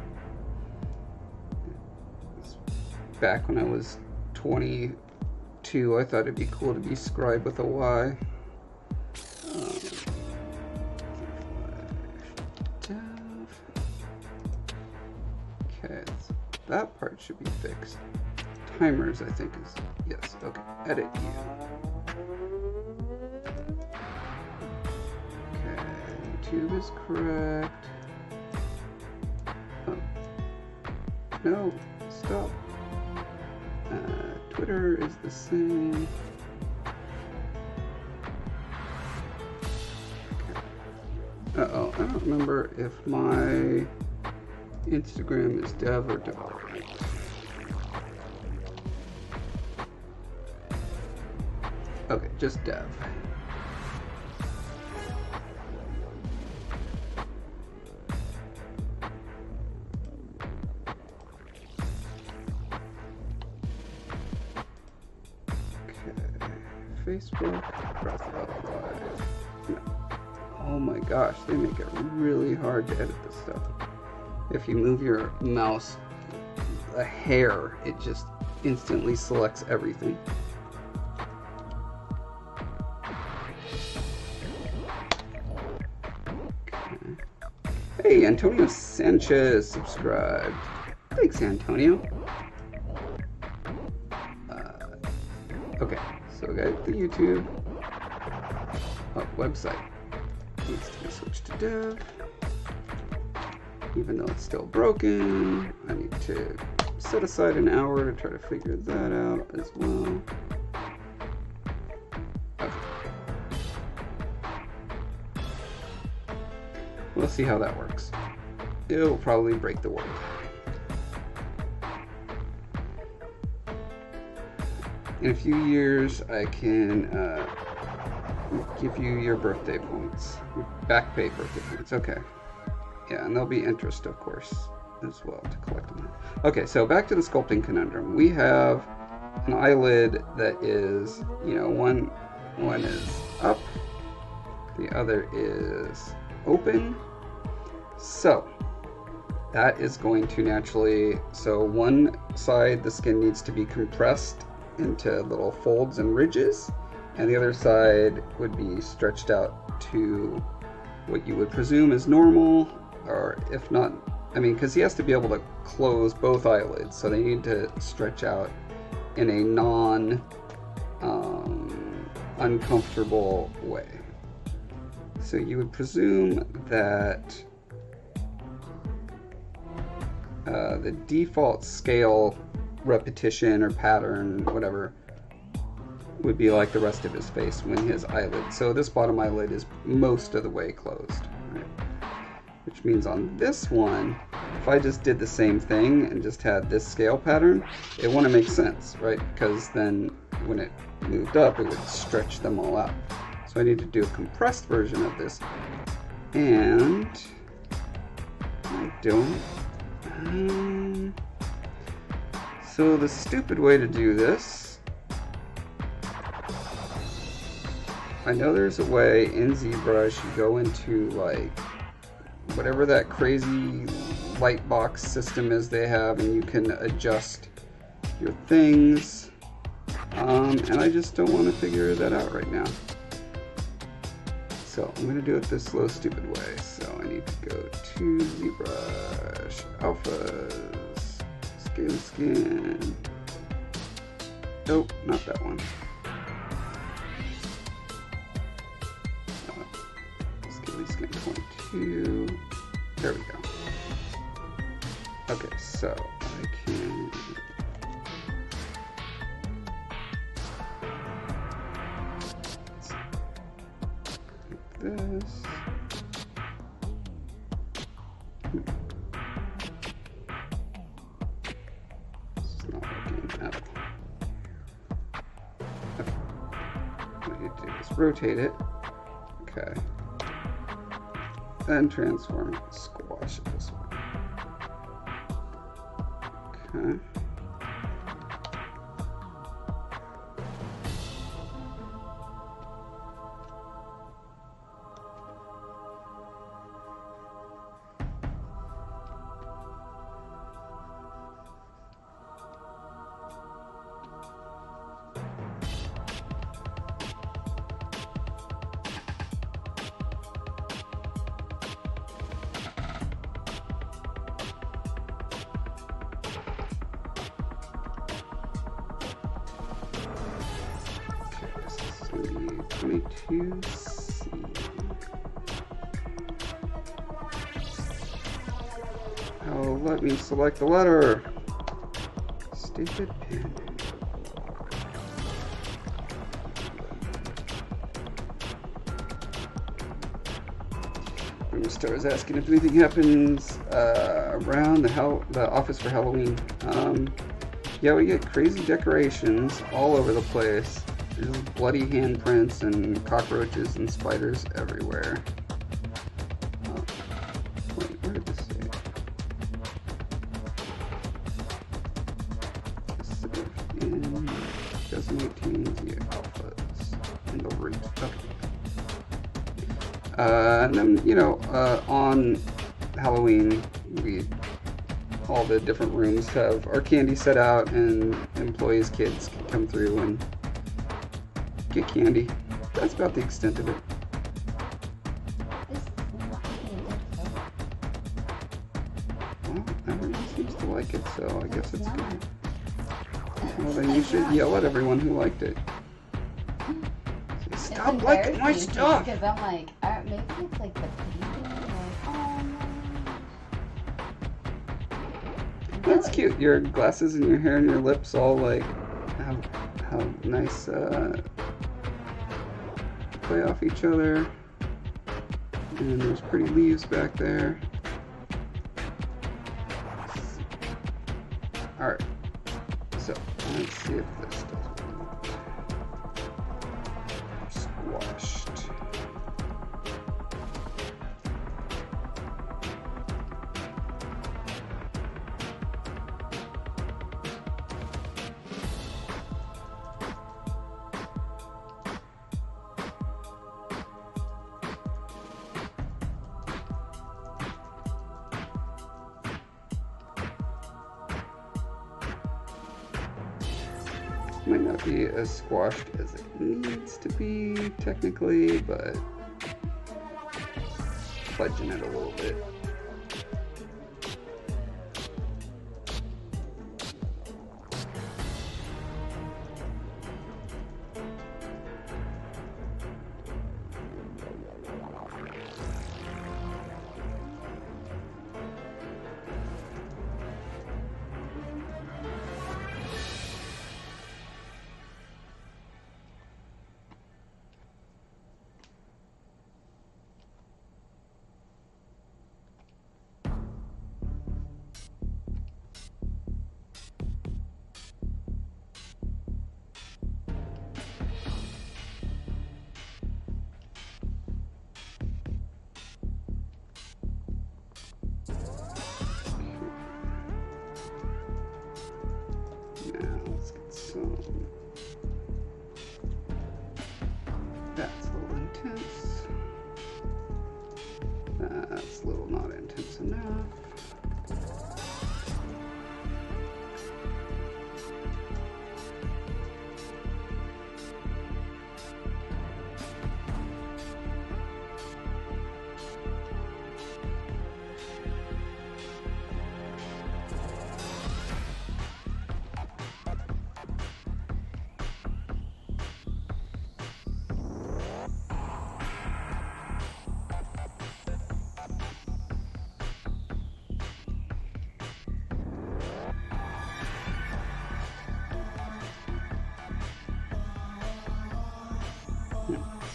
Speaker 1: Back when I was 22, I thought it'd be cool to be Scribe with a Y. Okay, let's that part should be fixed. Timers, I think is, yes, okay. Edit you. Okay, YouTube is correct. Oh. No, stop. Twitter is the same. Uh-oh, I don't remember if my Instagram is dev or development. Okay, just dev. Okay, Facebook, Breath of Life. No. Oh my gosh, they make it really hard to edit this stuff. If you move your mouse a hair, it just instantly selects everything. Okay. Hey, Antonio Sanchez subscribed. Thanks, Antonio. Okay, so we got the YouTube website. Needs to be switched to dev. Even though it's still broken, I need to set aside an hour to try to figure that out as well. Okay. We'll see how that works. It'll probably break the world. In a few years, I can give you your birthday points. Your back pay birthday points. Okay. Yeah, and there'll be interest, of course, as well to collect on that. Okay, so back to the sculpting conundrum. We have an eyelid that is, you know, one is up, the other is open. So that is going to naturally, so one side the skin needs to be compressed into little folds and ridges, and the other side would be stretched out to what you would presume is normal, or if not, I mean, because he has to be able to close both eyelids, so they need to stretch out in a uncomfortable way. So you would presume that the default scale repetition or pattern, whatever, would be like the rest of his face when his eyelid. So this bottom eyelid is most of the way closed, right? Which means on this one, if I just did the same thing and just had this scale pattern, it wouldn't make sense, right? Because then when it moved up, it would stretch them all out. So I need to do a compressed version of this, and I don't. So the stupid way to do this, I know there's a way in Zbrush you go into like whatever that crazy light box system is they have, and you can adjust your things, and I just don't want to figure that out right now. So I'm going to do it this slow stupid way. So I need to go to Zbrush, alphas, skin. Nope, not that one. Skin 22. There we go. Okay, so I can this. This is not working at all. Okay. What I need to do is rotate it. Okay. Then transform it, squash it this way. Okay. 22C. Oh, let me select the letter. Stupid pen. Star is asking if anything happens around the office for Halloween. Yeah, we get crazy decorations all over the place. There's bloody handprints and cockroaches and spiders everywhere. Wait, where did this say? In 2018's the alphas in the root. Okay. And then, you know, on Halloween, all the different rooms have our candy set out, and employees' kids can come through and get candy. That's about the extent of it. Well, everyone seems to like it, so I guess it's good. Well, then you should yell at everyone who liked it. Stop liking my stuff!
Speaker 2: Because I'm like, maybe it's like the painting, like, oh no.
Speaker 1: That's cute. Your glasses and your hair and your lips all like have nice play off each other. And there's pretty leaves back there. Alright. So let's see if this does work. Squashed. Might not be as squashed as it needs to be technically, but fudging it a little bit. That's a little intense. That's a little not intense enough.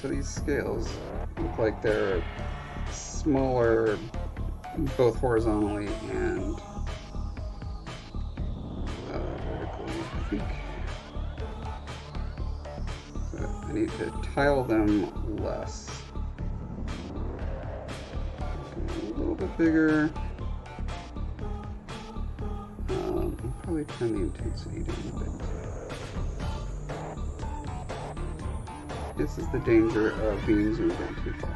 Speaker 1: So these scales look like they're smaller, both horizontally and vertically, I think. So I need to tile them less. A little bit bigger. I'll probably turn the intensity down a bit. This is the danger of being zoomed in too far.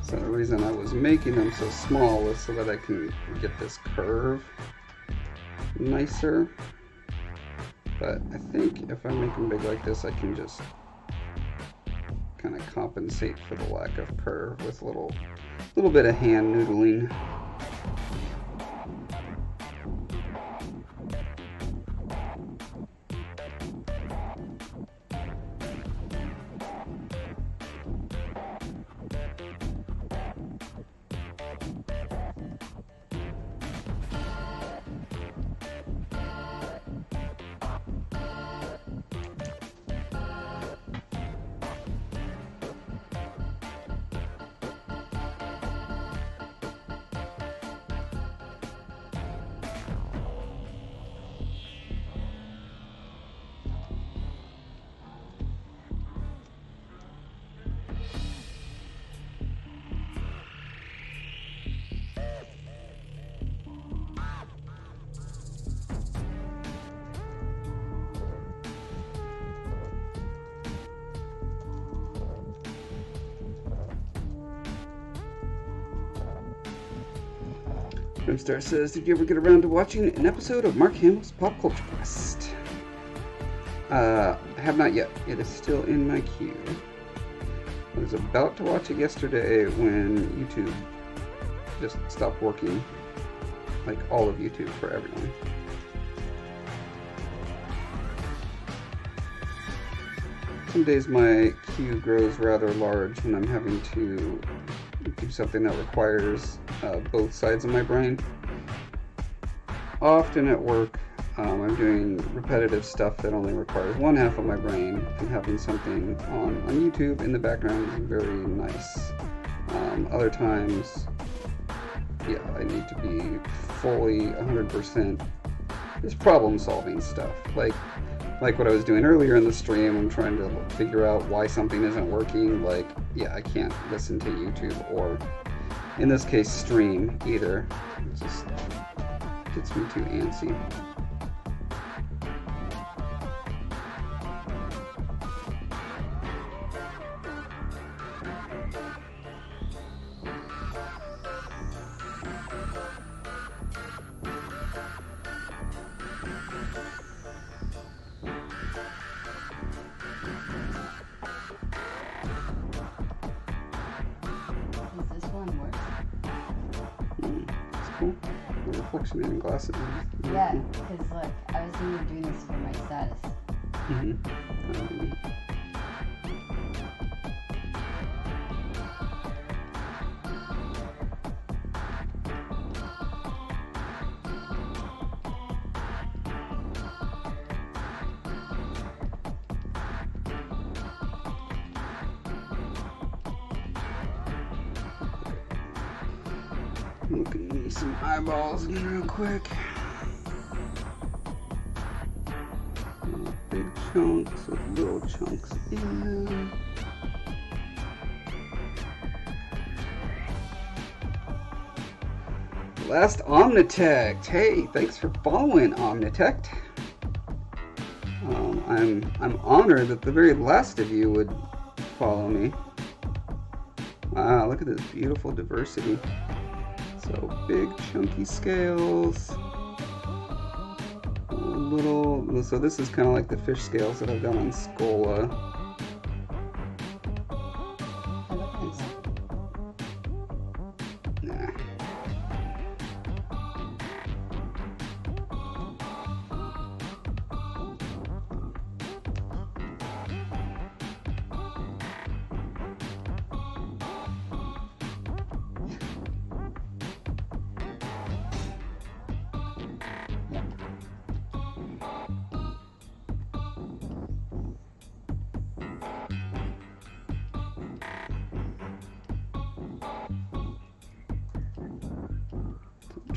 Speaker 1: So the reason I was making them so small was so that I can get this curve nicer. But I think if I make them big like this, I can just kind of compensate for the lack of curve with a little bit of hand noodling. Grimstar says, did you ever get around to watching an episode of Mark Hamill's Pop Culture Quest? I have not yet. It is still in my queue. I was about to watch it yesterday when YouTube just stopped working. Like all of YouTube for everyone. Some days my queue grows rather large when I'm having to do something that requires both sides of my brain. Often at work, I'm doing repetitive stuff that only requires one half of my brain, and having something on YouTube in the background is very nice. Other times, yeah, I need to be fully 100% just problem solving stuff. Like what I was doing earlier in the stream, I'm trying to figure out why something isn't working. Like, yeah, I can't listen to YouTube or, in this case, stream either. It just gets me too antsy. Reflection glasses.
Speaker 2: Yeah, because look, I was even doing this for my status.
Speaker 1: Looking at some eyeballs in real quick. Big chunks with little chunks in them. Last Omnitect. Hey, thanks for following, Omnitect. I'm honored that the very last of you would follow me. Wow, look at this beautiful diversity. So big chunky scales, so this is kind of like the fish scales that I've got on Scolla. Nah.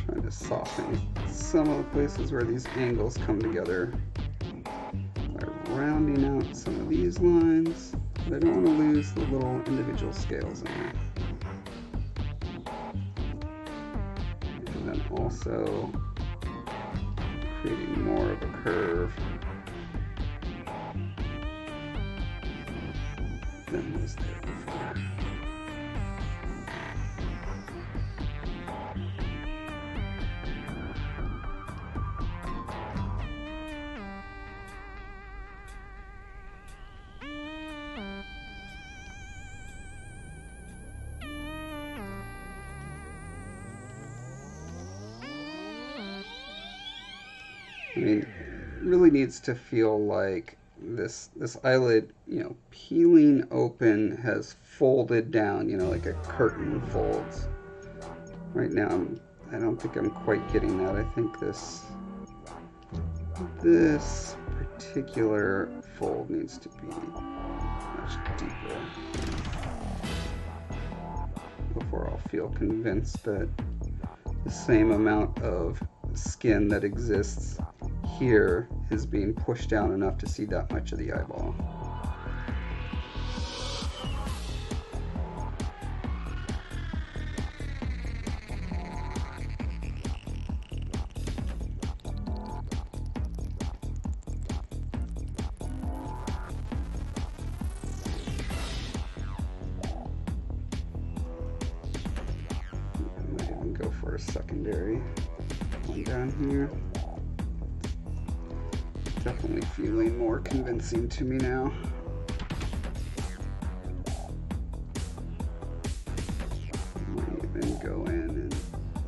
Speaker 1: Trying to soften some of the places where these angles come together by rounding out some of these lines, but I don't want to lose the little individual scales in there. And then also creating more of a curve than was there before. I mean, it really needs to feel like this eyelid, you know, peeling open has folded down, you know, like a curtain folds. Right now, I don't think I'm quite getting that. I think this particular fold needs to be much deeper before I'll feel convinced that the same amount of skin that exists here is being pushed down enough to see that much of the eyeball. For a secondary one down here. Definitely feeling more convincing to me now. Might even go in and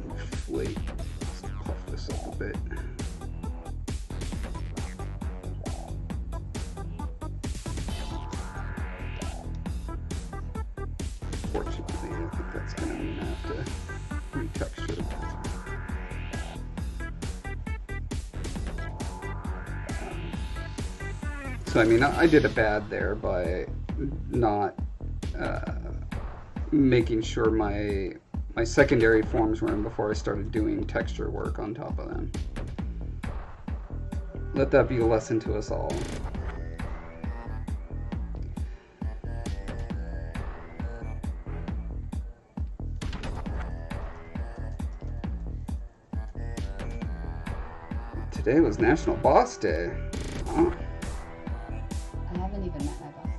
Speaker 1: inflate, just puff this up a bit. Fortunately, I think that's going to mean I have to retexture. So I mean, I did a bad there by not making sure my secondary forms were in before I started doing texture work on top of them. Let that be a lesson to us all. Today was National Boss Day. Huh?
Speaker 2: I haven't even met my boss.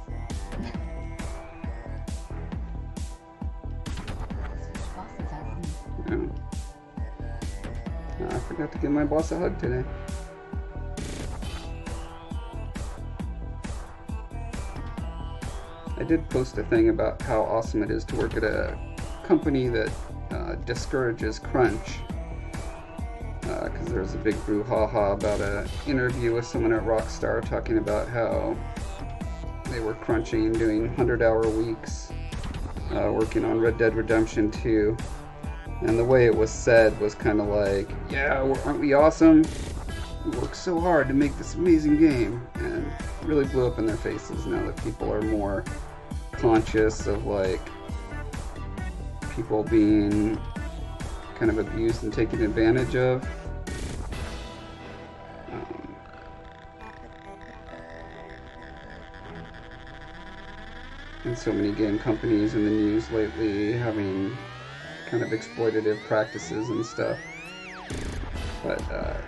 Speaker 2: Bosses have me.
Speaker 1: Yeah. I forgot to give my boss a hug today. I did post a thing about how awesome it is to work at a company that discourages crunch. Because there's a big brouhaha about an interview with someone at Rockstar talking about how they were crunching and doing 100-hour weeks working on Red Dead Redemption 2. And the way it was said was kind of like, yeah, aren't we awesome? We worked so hard to make this amazing game. And it really blew up in their faces now that people are more conscious of like people being kind of abused and taken advantage of. And so many game companies in the news lately having kind of exploitative practices and stuff. But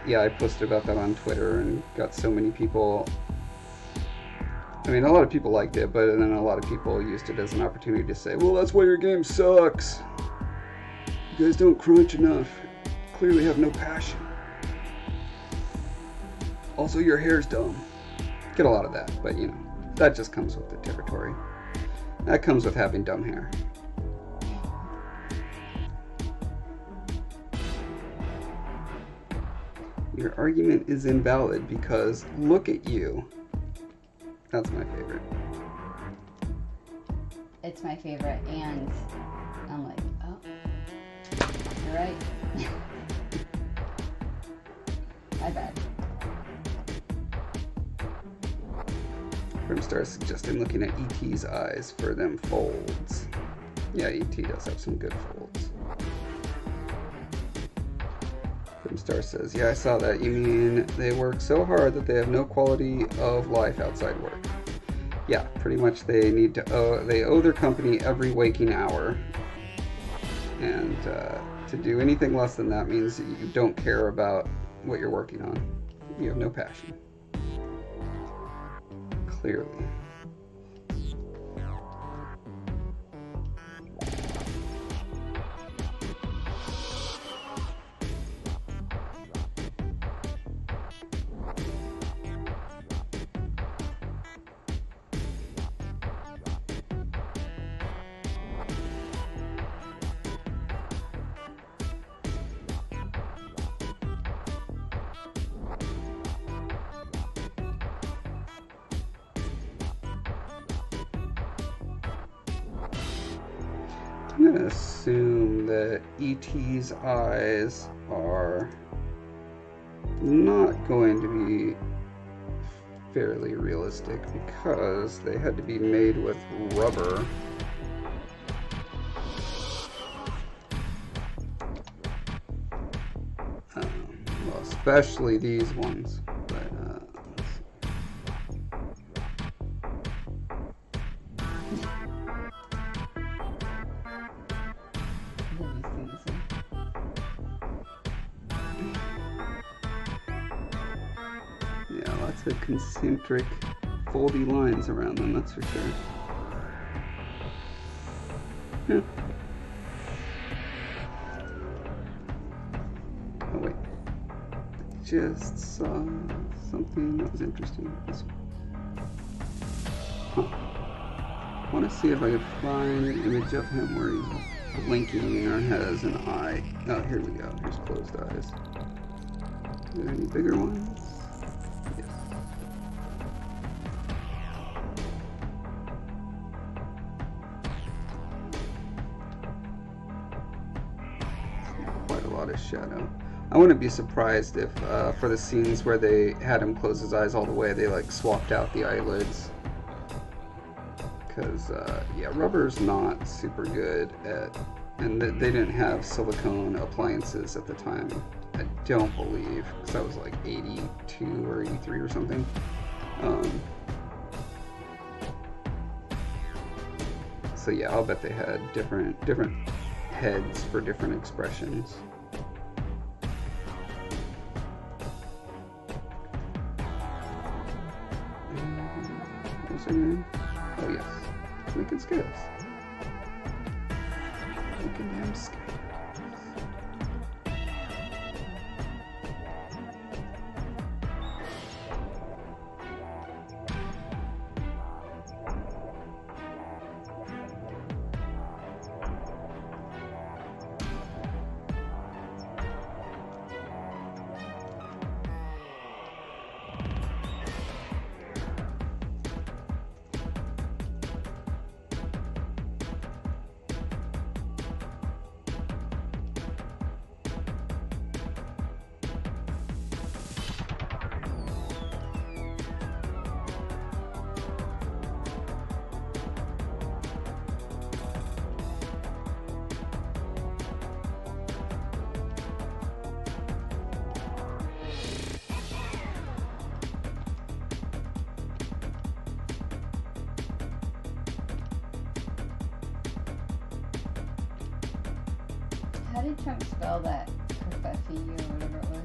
Speaker 1: yeah, I posted about that on Twitter and got so many people. I mean, a lot of people liked it, but then a lot of people used it as an opportunity to say, well, that's why your game sucks. You guys don't crunch enough. Clearly have no passion. Also, your hair's dumb. Get a lot of that, but you know, that just comes with the territory. That comes with having dumb hair. Your argument is invalid because look at you. That's my favorite.
Speaker 2: It's my favorite, and I'm like, oh, you're right. My bad.
Speaker 1: Grimstar suggesting looking at ET's eyes for them folds. Yeah, ET does have some good folds. Grimstar says, yeah, I saw that. You mean they work so hard that they have no quality of life outside work? Yeah, pretty much they need to they owe their company every waking hour. And to do anything less than that means that you don't care about what you're working on. You have no passion. Clearly. I'm gonna assume that E.T.'s eyes are not going to be fairly realistic because they had to be made with rubber. Well, especially these ones. But let's see. Yeah, lots of concentric foldy lines around them, that's for sure. Yeah. Oh wait, just saw something that was interesting. This one. Huh. I want to see if I could find an image of him where he's blinking or has an eye. Oh, here we go. Here's closed eyes. Are there any bigger ones? Yes. Quite a lot of shadow. I wouldn't be surprised if for the scenes where they had him close his eyes all the way, they like swapped out the eyelids. Because yeah, rubber's not super good at, and they didn't have silicone appliances at the time. I don't believe, because that was like 82 or 83 or something. So yeah, I'll bet they had different heads for different expressions. What's her name? Oh yes, making scales. Making damn scales.
Speaker 2: How did Trump spell that? Covfefe or whatever it was?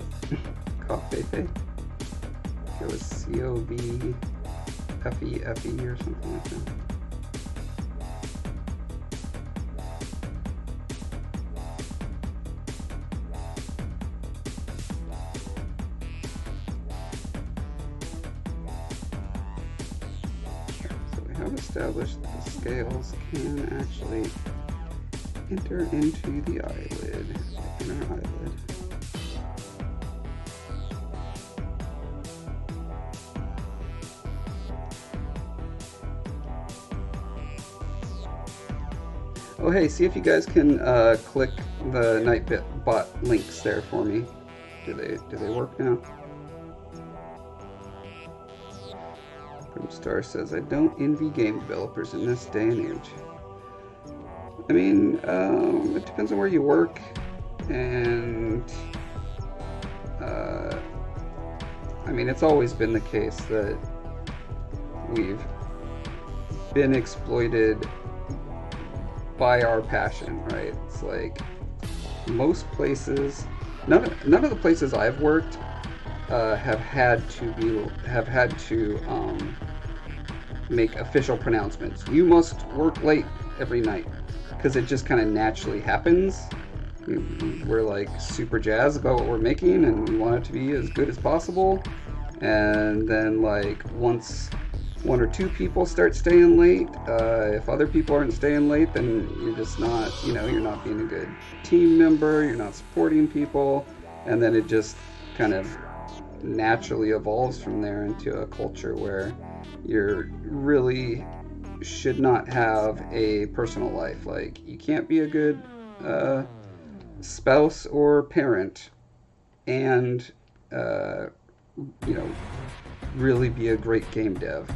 Speaker 1: Covfefe. It was C-O-V-F-E-F-E or something like that. So we have established that the scales can actually enter into the eyelid, inner eyelid. Oh hey, see if you guys can click the Nightbot links there for me. Do they work now? Star says, I don't envy game developers in this day and age. I mean, it depends on where you work, and I mean, it's always been the case that we've been exploited by our passion, right? It's like most places, none of the places I've worked have had to make official pronouncements. You must work late every night, because it just kind of naturally happens. We're like super jazzed about what we're making, and we want it to be as good as possible. And then like once one or two people start staying late, if other people aren't staying late, then you're just not, you're not being a good team member, you're not supporting people, and then it just kind of naturally evolves from there into a culture where you're really should not have a personal life. Like, you can't be a good spouse or parent and really be a great game dev.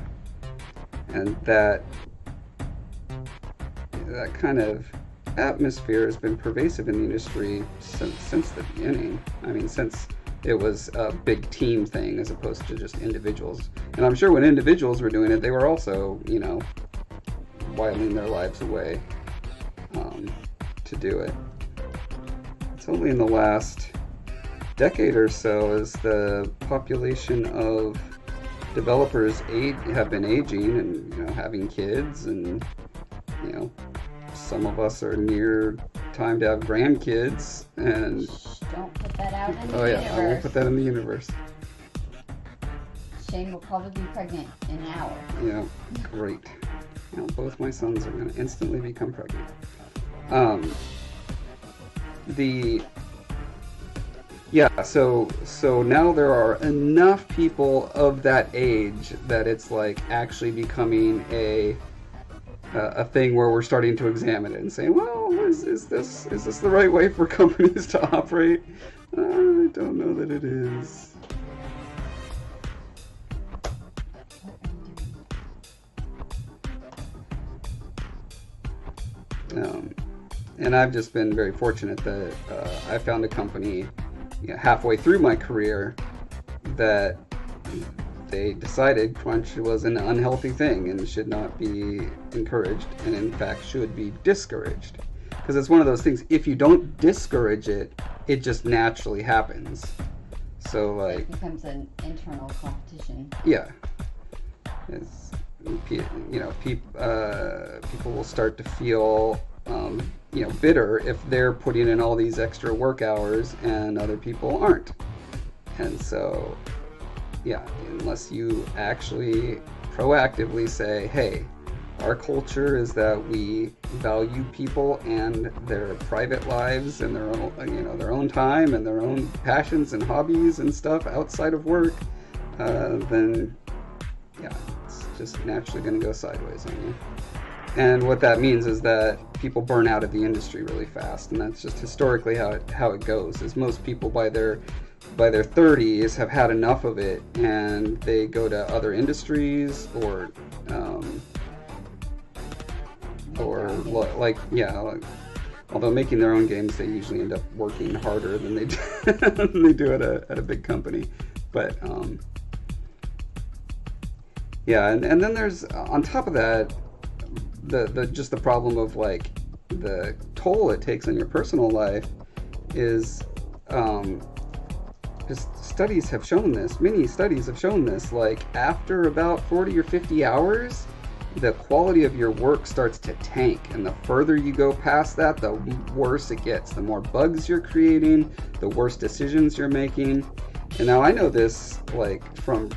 Speaker 1: And that kind of atmosphere has been pervasive in the industry since the beginning. I mean, since it was a big team thing as opposed to just individuals. And I'm sure when individuals were doing it, they were also, whiling their lives away to do it. It's only in the last decade or so as the population of developers have been aging and having kids, and some of us are near time to have grandkids, and
Speaker 2: Don't put that out in the
Speaker 1: oh yeah,
Speaker 2: universe.
Speaker 1: I won't put that in the universe.
Speaker 2: Shane will probably be pregnant in an hour.
Speaker 1: Yeah, great. Now both my sons are going to instantly become pregnant. So now there are enough people of that age that it's like actually becoming a thing where we're starting to examine it and say, well, is this the right way for companies to operate? I don't know that it is. And I've just been very fortunate that I found a company halfway through my career that they decided crunch was an unhealthy thing and should not be encouraged, and in fact should be discouraged. Because it's one of those things, if you don't discourage it, it just naturally happens. So like,
Speaker 2: It becomes an internal competition.
Speaker 1: yeah, it's, people will start to feel bitter if they're putting in all these extra work hours and other people aren't. And so, yeah, unless you actually proactively say, hey, our culture is that we value people and their private lives and their own, their own time and their own passions and hobbies and stuff outside of work, then yeah, it's just naturally going to go sideways on you. And what that means is that people burn out of the industry really fast, and that's just historically how it goes. Is most people by their 30s have had enough of it, and they go to other industries or although making their own games, they usually end up working harder than they do at a big company. But and then there's on top of that the problem of like the toll it takes on your personal life is just studies have shown this. Many studies have shown this. Like after about 40 or 50 hours, the quality of your work starts to tank, and the further you go past that, the worse it gets. The more bugs you're creating, the worse decisions you're making. And now I know this like from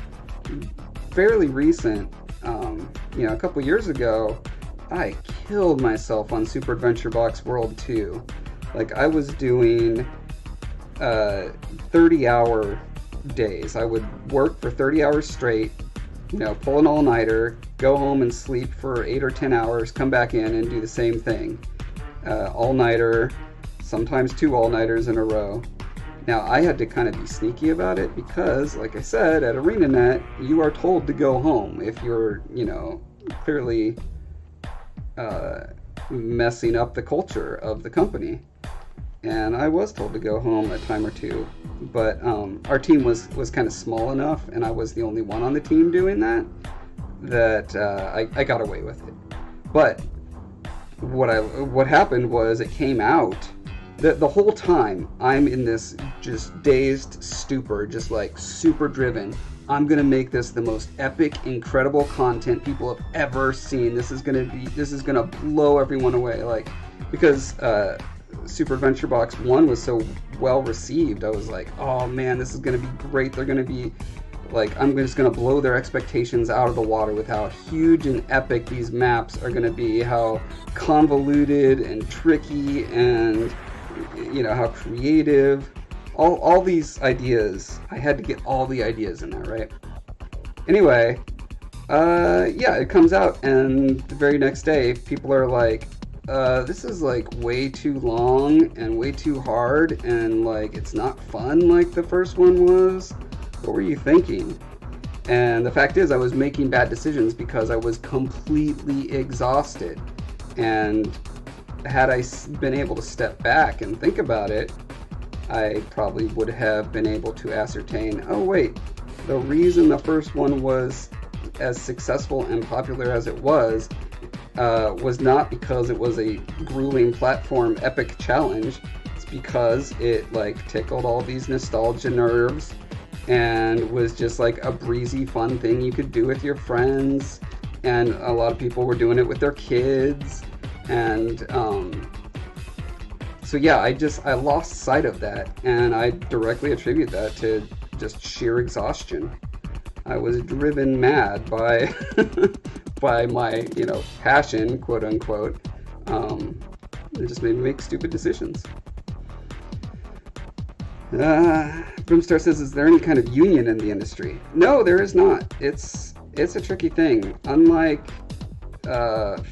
Speaker 1: fairly recent, a couple years ago, I killed myself on Super Adventure Box World 2. Like I was doing 30-hour days. I would work for 30 hours straight, pull an all-nighter, go home and sleep for 8 or 10 hours, come back in and do the same thing. All-nighter, sometimes 2 all-nighters in a row. Now, I had to kind of be sneaky about it because, like I said, at ArenaNet, you are told to go home if you're, clearly messing up the culture of the company. And I was told to go home a time or two, but our team was kind of small enough, and I was the only one on the team doing that I got away with it. But what happened was it came out that the whole time I'm in this just dazed stupor, just like super driven. I'm gonna make this the most epic, incredible content people have ever seen. This is gonna blow everyone away. Like, because Super Adventure Box 1 was so well received, I was like, oh man, this is gonna be great. They're gonna be like, I'm just gonna blow their expectations out of the water with how huge and epic these maps are gonna be, how convoluted and tricky, and how creative. All these ideas, I had to get all the ideas in there, right? Anyway, Yeah, it comes out, and the very next day, people are like, this is like way too long and way too hard, and like it's not fun like the first one was. What were you thinking? And the fact is, I was making bad decisions because I was completely exhausted. And had I been able to step back and think about it, I probably would have been able to ascertain, oh wait, the reason the first one was as successful and popular as it was not because it was a grueling platform epic challenge. It's because it like tickled all these nostalgia nerves and was just like a breezy, fun thing you could do with your friends. And a lot of people were doing it with their kids. And so yeah, I lost sight of that, and I directly attribute that to just sheer exhaustion. I was driven mad by by my, passion, quote unquote. It just made me make stupid decisions. Brimstar says, "Is there any kind of union in the industry?" No, there is not. It's a tricky thing. Unlike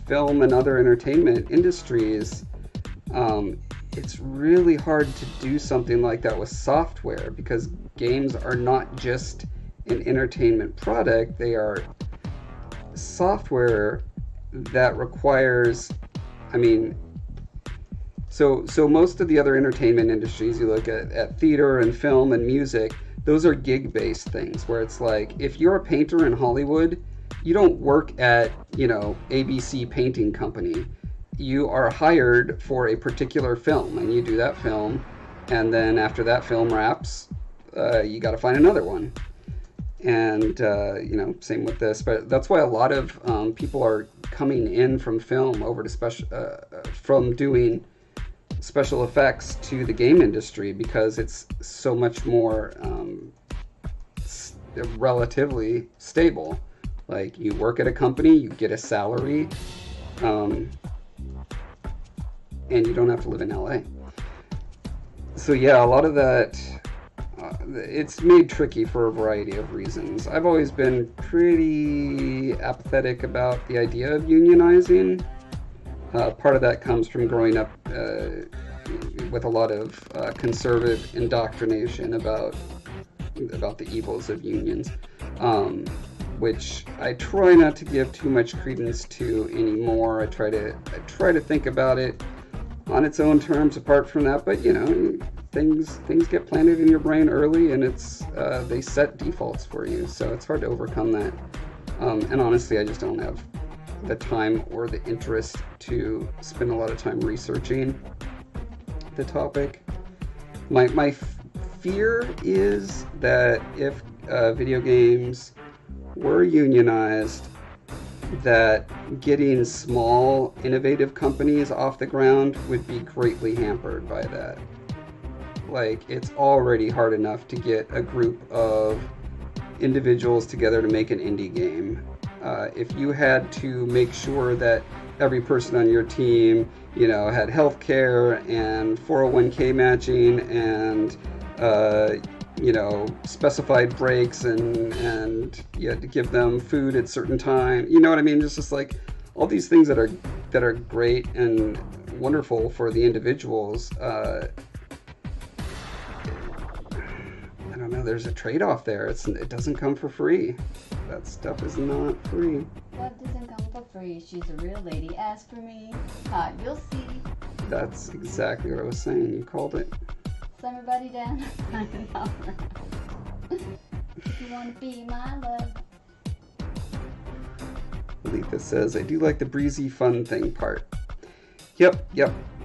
Speaker 1: film and other entertainment industries, it's really hard to do something like that with software, because games are not just an entertainment product. They are software that requires, so most of the other entertainment industries, you look at theater and film and music, those are gig-based things, where it's like, if you're a painter in Hollywood, you don't work at, ABC Painting Company. You are hired for a particular film, and you do that film, and then after that film wraps, you got to find another one. And same with this, but that's why a lot of people are coming in from film over to from doing special effects to the game industry, because it's so much more relatively stable. Like, you work at a company, you get a salary, and you don't have to live in LA. So yeah, a lot of that, it's made tricky for a variety of reasons. I've always been pretty apathetic about the idea of unionizing. Part of that comes from growing up with a lot of conservative indoctrination about the evils of unions, which I try not to give too much credence to anymore. I try to think about it on its own terms apart from that, but things get planted in your brain early, and they set defaults for you, so it's hard to overcome that. And honestly, I just don't have the time or the interest to spend a lot of time researching the topic. My fear is that if video games were unionized, that getting small, innovative companies off the ground would be greatly hampered by that. Like, it's already hard enough to get a group of individuals together to make an indie game. If you had to make sure that every person on your team, had health care and 401k matching and, specified breaks, and you had to give them food at certain time. You know what I mean? Just like all these things that are great and wonderful for the individuals. I don't know. There's a trade-off there. It doesn't come for free. That stuff is not free.
Speaker 2: What doesn't come for free? She's a real lady. Ask for me. You'll see.
Speaker 1: That's exactly what I was saying. You called it.
Speaker 2: Everybody down. If you want to be my love.
Speaker 1: Letha says, "I do like the breezy fun thing part." Yep.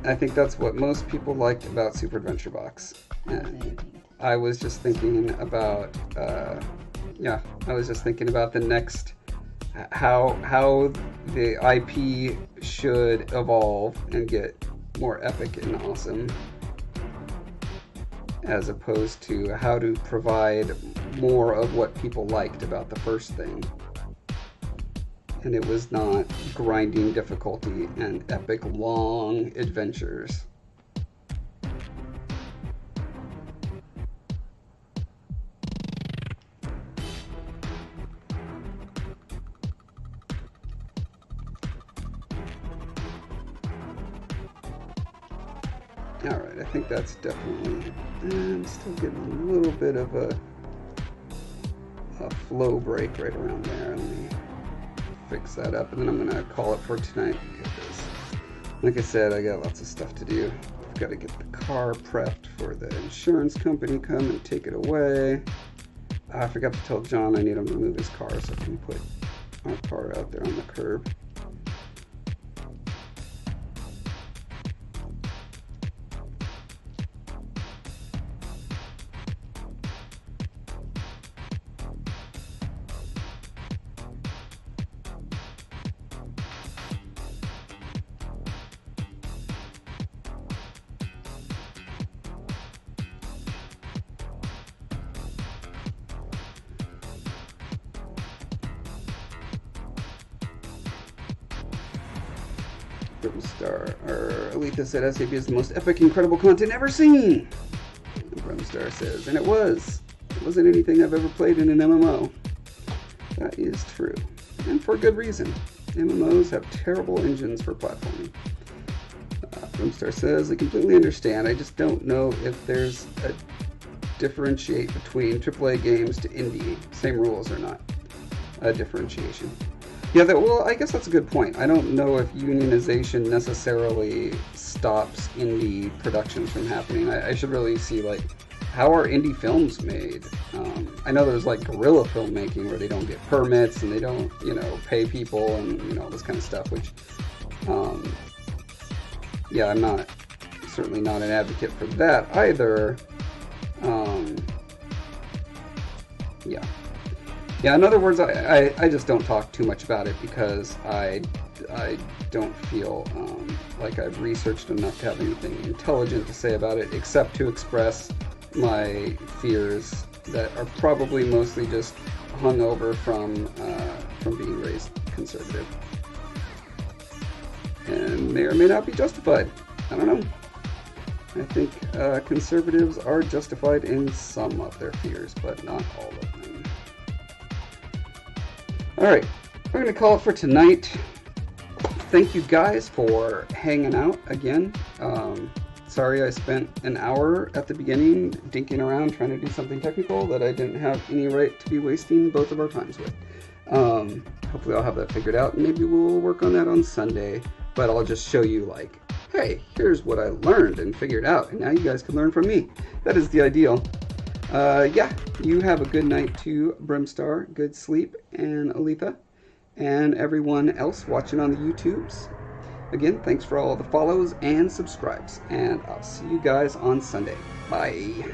Speaker 1: I think that's what most people liked about Super Adventure Box. I was just thinking about, the next, how the IP should evolve and get more epic and awesome, as opposed to how to provide more of what people liked about the first thing. And it was not grinding difficulty and epic long adventures. Alright, I think that's definitely... I'm still getting a little bit of a flow break right around there. Let me fix that up, and then I'm going to call it for tonight because, like I said, I got lots of stuff to do. I've got to get the car prepped for the insurance company come and take it away. I forgot to tell John I need him to move his car so I can put our car out there on the curb. Brimstar, or Aletha said SAP is the most epic, incredible content ever seen. And Brimstar says, and it was. It wasn't anything I've ever played in an MMO. That is true, and for good reason. MMOs have terrible engines for platforming. Brimstar says, I completely understand. I just don't know if there's a differentiate between AAA games to indie. Same rules or not. A differentiation. Yeah, well, I guess that's a good point. I don't know if unionization necessarily stops indie productions from happening. I should really see, like, how are indie films made? I know there's, like, guerrilla filmmaking where they don't get permits and they don't, you know, pay people and, you know, all this kind of stuff, which, yeah, I'm certainly not an advocate for that either. Yeah. Yeah, in other words, I just don't talk too much about it because I don't feel like I've researched enough to have anything intelligent to say about it, except to express my fears that are probably mostly just hung over from being raised conservative. And may or may not be justified. I don't know. I think conservatives are justified in some of their fears, but not all of them. Alright, we're going to call it for tonight. Thank you guys for hanging out again. Sorry I spent an hour at the beginning dinking around trying to do something technical that I didn't have any right to be wasting both of our times with. Hopefully I'll have that figured out, and maybe we'll work on that on Sunday. But I'll just show you, like, hey, here's what I learned and figured out, and now you guys can learn from me. That is the ideal. Yeah, you have a good night too, Brimstar. Good sleep, and Aletha, and everyone else watching on the YouTubes. Again, thanks for all the follows and subscribes, and I'll see you guys on Sunday. Bye.